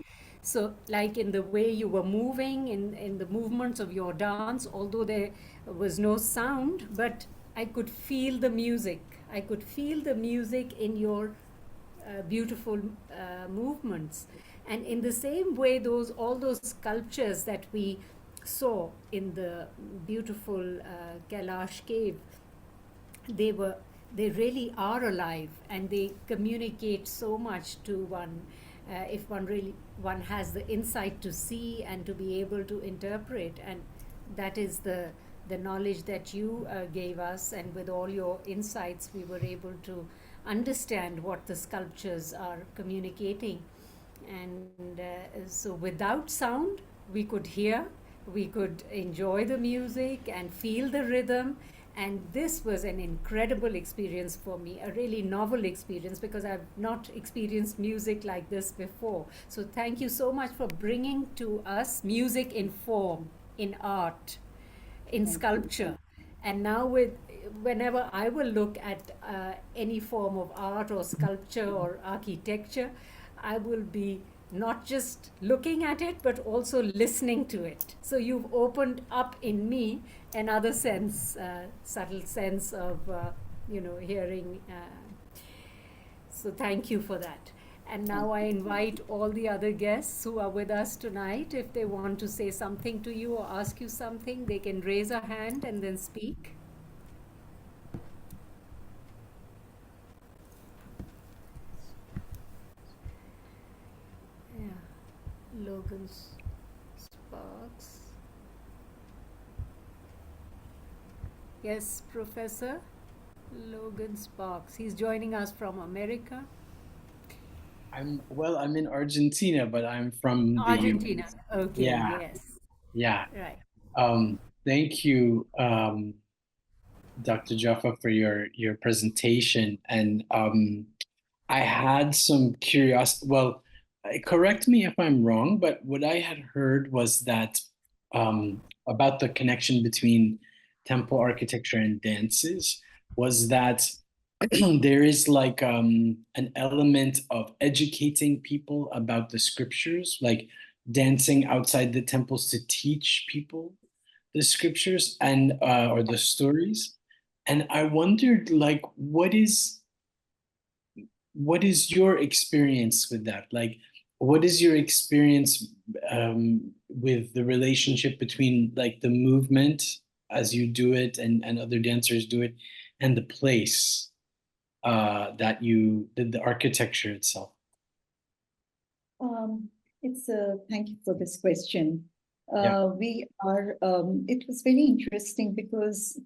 So, like in the way you were moving, in the movements of your dance, although there was no sound, but I could feel the music. I could feel the music in your beautiful movements. And in the same way, all those sculptures that we saw in the beautiful Kailash cave, they really are alive, and they communicate so much to one if one has the insight to see and to be able to interpret. And that is the knowledge that you gave us, and with all your insights we were able to understand what the sculptures are communicating. And so without sound we could hear, we could enjoy the music and feel the rhythm. And this was an incredible experience for me, a really novel experience, because I've not experienced music like this before. So thank you so much for bringing to us music in form, in art, in sculpture. And now with whenever I will look at any form of art or sculpture or architecture, I will be not just looking at it, but also listening to it. So you've opened up in me another sense, subtle sense of, hearing. So thank you for that. And now I invite all the other guests who are with us tonight, if they want to say something to you or ask you something, they can raise a hand and then speak. Yeah, Logan Sparks. Yes, Professor Logan Sparks. He's joining us from America. I'm in Argentina, but I'm from the Argentina. Okay, Yeah, yes. yeah. Right. Thank you, Dr. Jaffa, for your presentation. And I had some curiosity. Well, correct me if I'm wrong, but what I had heard was that about the connection between temple architecture and dances was that there is like an element of educating people about the scriptures, like dancing outside the temples to teach people the scriptures and or the stories. And I wondered, like, what is your experience with that? Like, what is your experience with the relationship between like the movement as you do it and other dancers do it, and the place that you did, the architecture itself? Thank you for this question. Yeah. It was very interesting because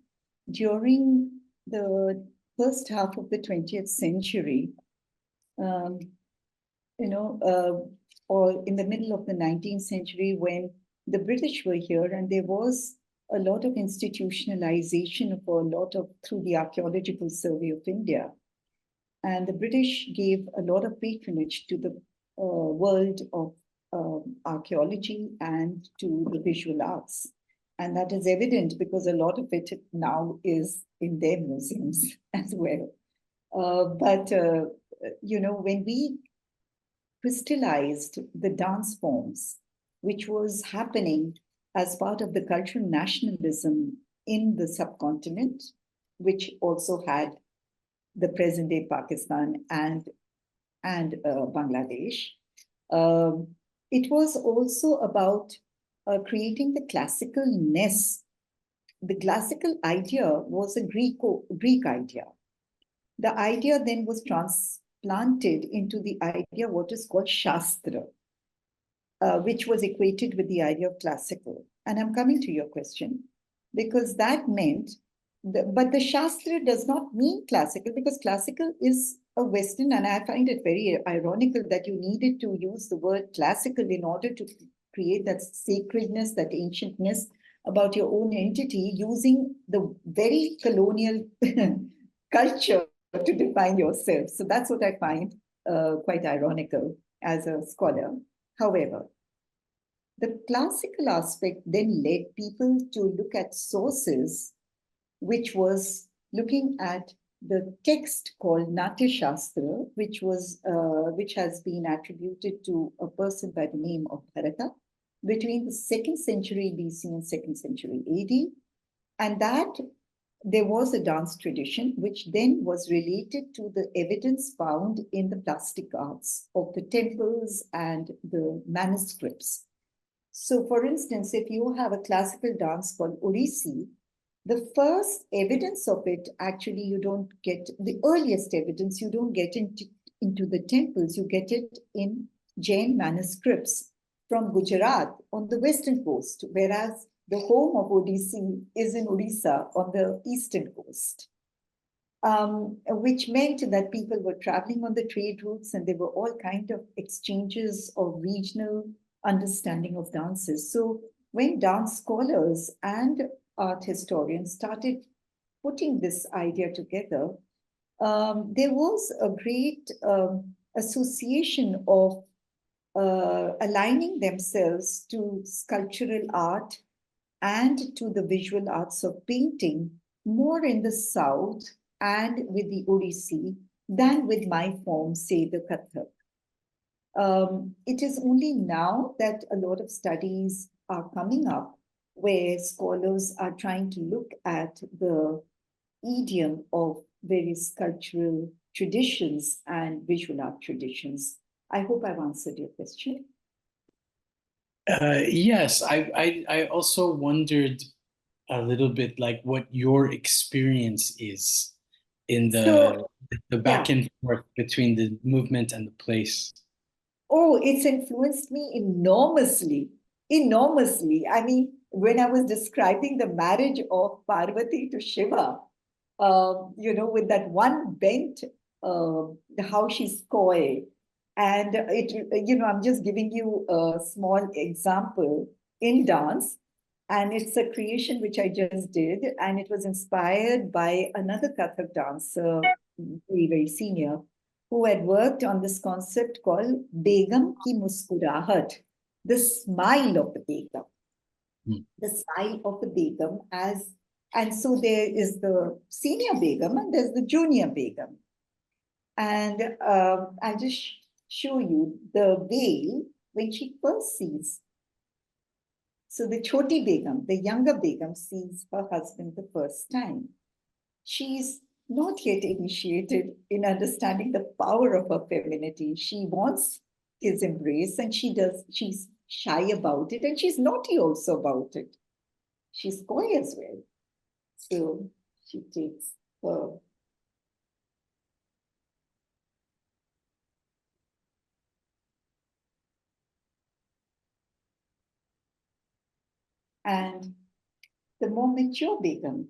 during the first half of the 20th century, um, or in the middle of the 19th century, when the British were here, and there was a lot of institutionalization of a lot of through the Archaeological Survey of India. And the British gave a lot of patronage to the world of archaeology and to the visual arts. And that is evident because a lot of it now is in their museums as well. When we crystallized the dance forms, which was happening as part of the cultural nationalism in the subcontinent, which also had the present day Pakistan and Bangladesh. It was also about creating the classicalness. The classical idea was a Greek idea. The idea then was transplanted into the idea what is called Shastra, which was equated with the idea of classical. And I'm coming to your question, because that meant, but the Shastra does not mean classical, because classical is a Western, and I find it very ironical that you needed to use the word classical in order to create that sacredness, that ancientness about your own entity, using the very colonial culture to define yourself. So that's what I find quite ironical as a scholar. However, the classical aspect then led people to look at sources, which was looking at the text called Natya Shastra, which has been attributed to a person by the name of Bharata between the 2nd century BC and 2nd century AD. And that there was a dance tradition, which then was related to the evidence found in the plastic arts of the temples and the manuscripts. So, for instance, if you have a classical dance called Odissi, the first evidence of it, actually, you don't get the earliest evidence, you don't get into the temples, you get it in Jain manuscripts from Gujarat on the western coast, whereas the home of Odissi is in Odisha on the eastern coast. Which meant that people were traveling on the trade routes, and there were all kinds of exchanges of regional understanding of dances. So when dance scholars and art historians started putting this idea together, there was a great association of aligning themselves to sculptural art and to the visual arts of painting, more in the south and with the Odissi than with my form, say the Kathak. It is only now that a lot of studies are coming up where scholars are trying to look at the idiom of various cultural traditions and visual art traditions. I hope I've answered your question. Yes, I also wondered a little bit like what your experience is in the back and forth between the movement and the place. Oh, it's influenced me enormously, enormously. I mean, when I was describing the marriage of Parvati to Shiva, with that one bent, how she's coy. And I'm just giving you a small example in dance. And it's a creation which I just did. And it was inspired by another Kathak dancer, very, very senior, who had worked on this concept called Begum ki Muskurahat, the smile of the Begum. The smile of the Begum and so there is the senior Begum and there's the junior Begum. And I'll just show you the veil when she first sees. So the Choti Begum, the younger Begum, sees her husband the first time. She's not yet initiated in understanding the power of her femininity. She wants his embrace and she's shy about it and she's naughty also about it. She's coy as well. So she takes her. And the more mature Begum,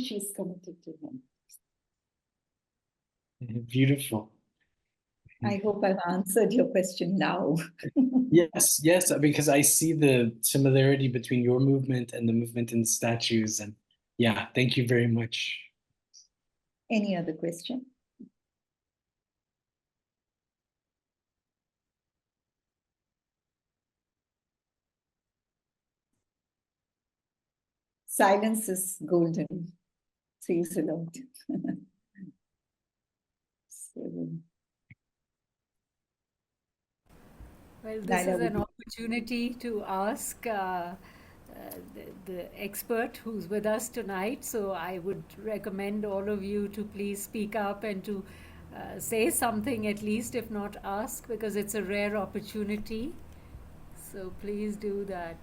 she's committed to him. Beautiful. I hope I've answered your question now. Yes, because I see the similarity between your movement and the movement in the statues. And yeah, thank you very much. Any other question? Silence is golden, says the Lord. Well, this is an opportunity to ask the expert who's with us tonight. So I would recommend all of you to please speak up and to say something at least, if not ask, because it's a rare opportunity. So please do that.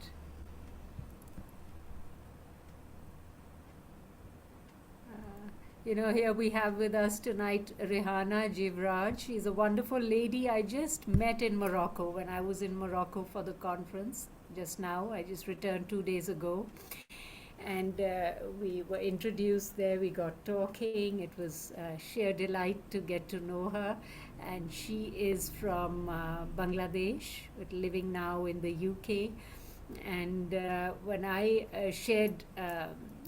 Here we have with us tonight Rehana Jivraj. She's a wonderful lady I just met in Morocco when I was in Morocco for the conference just now. I just returned 2 days ago. And we were introduced there. We got talking. It was sheer delight to get to know her. And she is from Bangladesh, but living now in the UK. And when I shared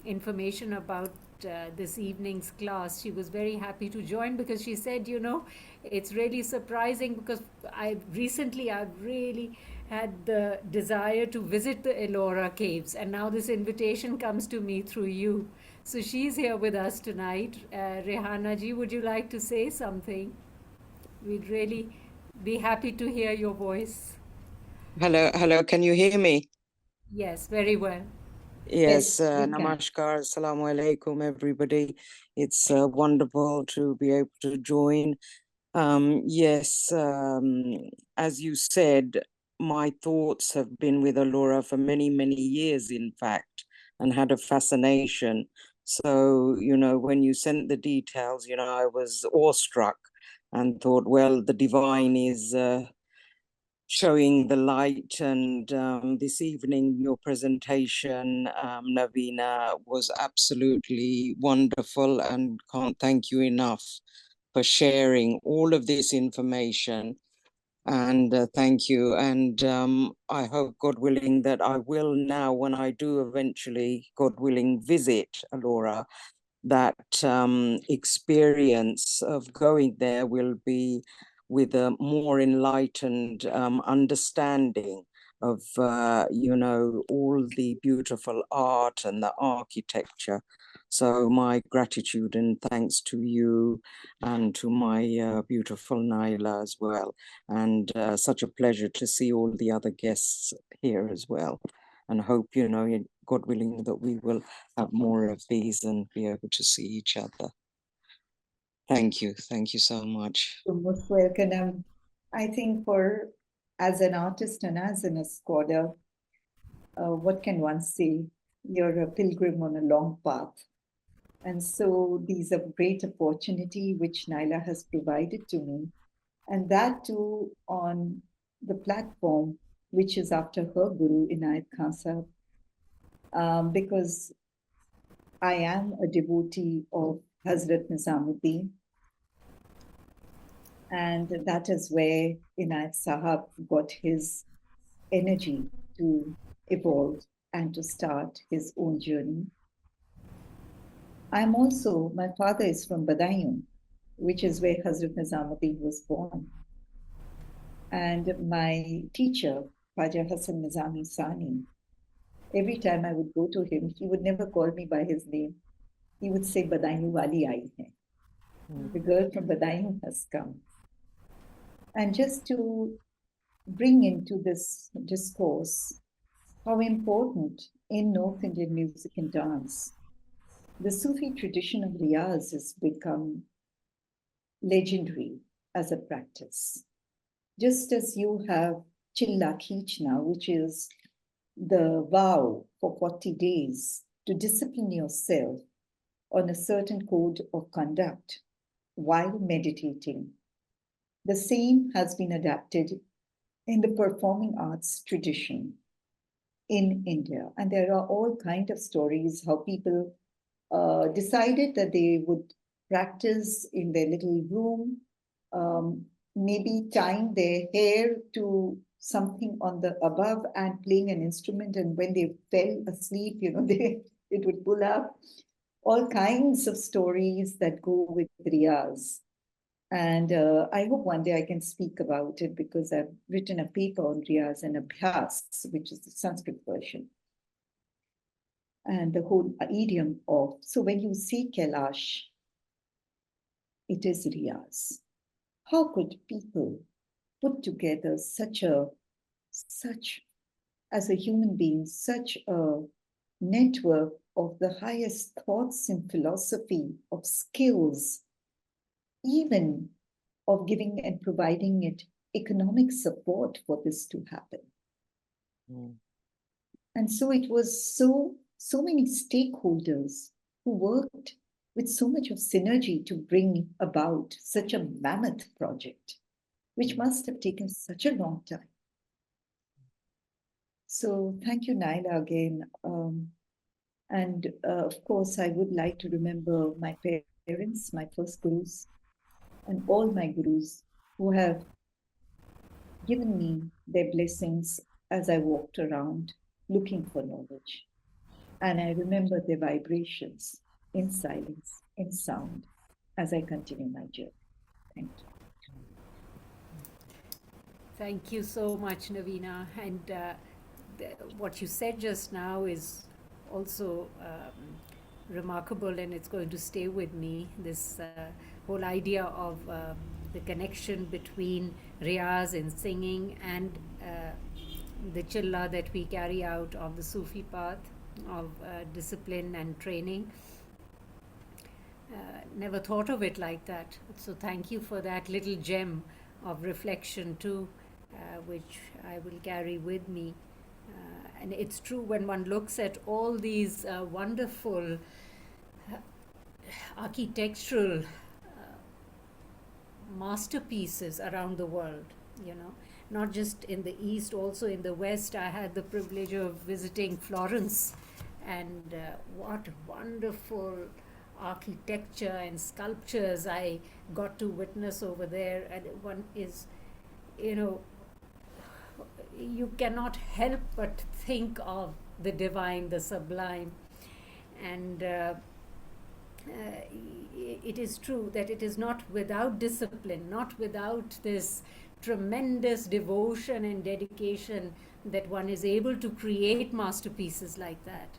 information about this evening's class, she was very happy to join because she said, it's really surprising because I've really had the desire to visit the Ellora caves, and now this invitation comes to me through you. So she's here with us tonight. Rehana ji, would you like to say something? We'd really be happy to hear your voice. Hello, can you hear me? Yes, very well. Yes, namaskar, assalamu alaikum, everybody. It's wonderful to be able to join. Yes, as you said, my thoughts have been with Ellora for many, many years, in fact, and had a fascination. So, when you sent the details, I was awestruck and thought, well, the divine is showing the light. And this evening, your presentation, Navina, was absolutely wonderful, and can't thank you enough for sharing all of this information. And thank you. And I hope, God willing, that I will now, when I do eventually, God willing, visit Ellora, that experience of going there will be with a more enlightened understanding of, all the beautiful art and the architecture. So my gratitude and thanks to you and to my beautiful Naila as well. And such a pleasure to see all the other guests here as well. And hope, God willing, that we will have more of these and be able to see each other. Thank you. Thank you so much. You're most welcome. I think as an artist and as an scholar, what can one say? You're a pilgrim on a long path. And so these are great opportunity which Naila has provided to me. And that too on the platform, which is after her guru, Inayatiyya, because I am a devotee of Hazrat Nizamuddin. And that is where Inayat Sahab got his energy to evolve and to start his own journey. My father is from Badaयूं, which is where Hazrat Nizamuddin was born. And my teacher, Khwaja Hassan Nizami Sani, every time I would go to him, he would never call me by his name. He would say, Badaयूं wali aayi hai. The girl from Badaयूं has come. And just to bring into this discourse how important in North Indian music and dance, the Sufi tradition of riyaz has become legendary as a practice. Just as you have Chilla Khichna, which is the vow for 40 days to discipline yourself on a certain code of conduct while meditating. The same has been adapted in the performing arts tradition in India. And there are all kinds of stories how people decided that they would practice in their little room, maybe tying their hair to something on the above and playing an instrument. And when they fell asleep, it would pull up. All kinds of stories that go with riyaz. And I hope one day I can speak about it because I've written a paper on riyaz and abhyas, which is the Sanskrit version. And the whole idiom of, so when you see Kailash, it is riyaz. How could people put together as a human being, such a network of the highest thoughts and philosophy, of skills, even of giving and providing it economic support for this to happen. And so it was so many stakeholders who worked with so much of synergy to bring about such a mammoth project, which must have taken such a long time. So thank you, Naila, again. And of course, I would like to remember my parents, my first gurus, and all my gurus who have given me their blessings as I walked around looking for knowledge. And I remember their vibrations in silence, in sound, as I continue my journey. Thank you. Thank you so much, Navina. And what you said just now is also remarkable, and it's going to stay with me. This whole idea of the connection between riyaz and singing and the chilla that we carry out of the Sufi path of discipline and training. Never thought of it like that. So thank you for that little gem of reflection too, which I will carry with me. And it's true when one looks at all these wonderful architectural masterpieces around the world, not just in the East, also in the West. I had the privilege of visiting Florence, and what wonderful architecture and sculptures I got to witness over there. And one is you know, you cannot help but think of the divine, the sublime. And it is true that it is not without discipline, not without this tremendous devotion and dedication that one is able to create masterpieces like that.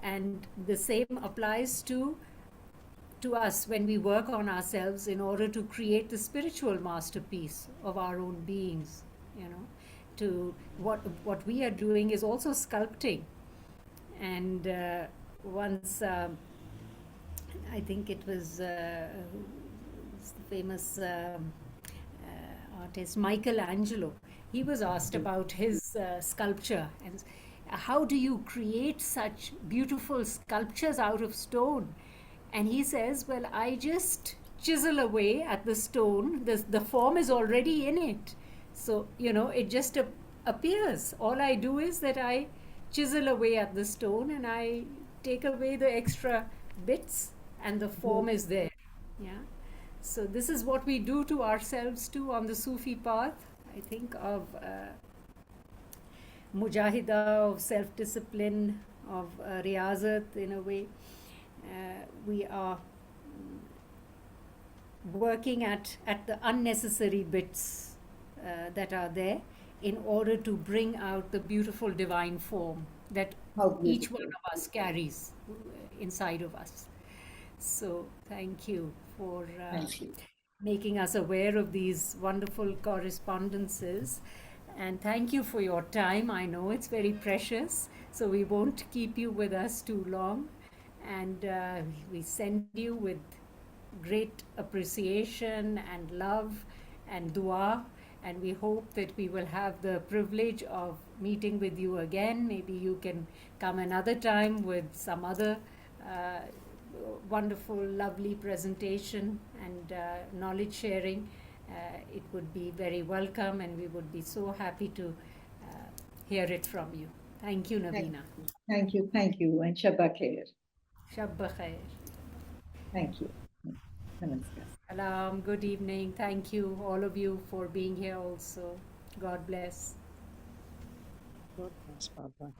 And the same applies to us when we work on ourselves in order to create the spiritual masterpiece of our own beings, you know. To what we are doing is also sculpting. And once I think it was the famous artist Michelangelo, he was asked about his sculpture and how do you create such beautiful sculptures out of stone? And he says, well, I just chisel away at the stone. The form is already in it. So, you know, it just appears. All I do is that I chisel away at the stone and I take away the extra bits and the form is there. Yeah. So this is what we do to ourselves too on the Sufi path. I think of mujahida, of self-discipline, of riyazat in a way. We are working at the unnecessary bits that are there in order to bring out the beautiful divine form that each one of us carries inside of us. So thank you for making us aware of these wonderful correspondences. And thank you for your time. I know it's very precious, so we won't keep you with us too long. And we send you with great appreciation and love and dua. And we hope that we will have the privilege of meeting with you again. Maybe you can come another time with some other wonderful, lovely presentation and knowledge sharing. It would be very welcome and we would be so happy to hear it from you. Thank you, Navina. Thank you. And Shabba Khair. Shabba Khair. Thank you. Namaskar. Salam, good evening. Thank you, all of you, for being here also. God bless. God bless, Baba.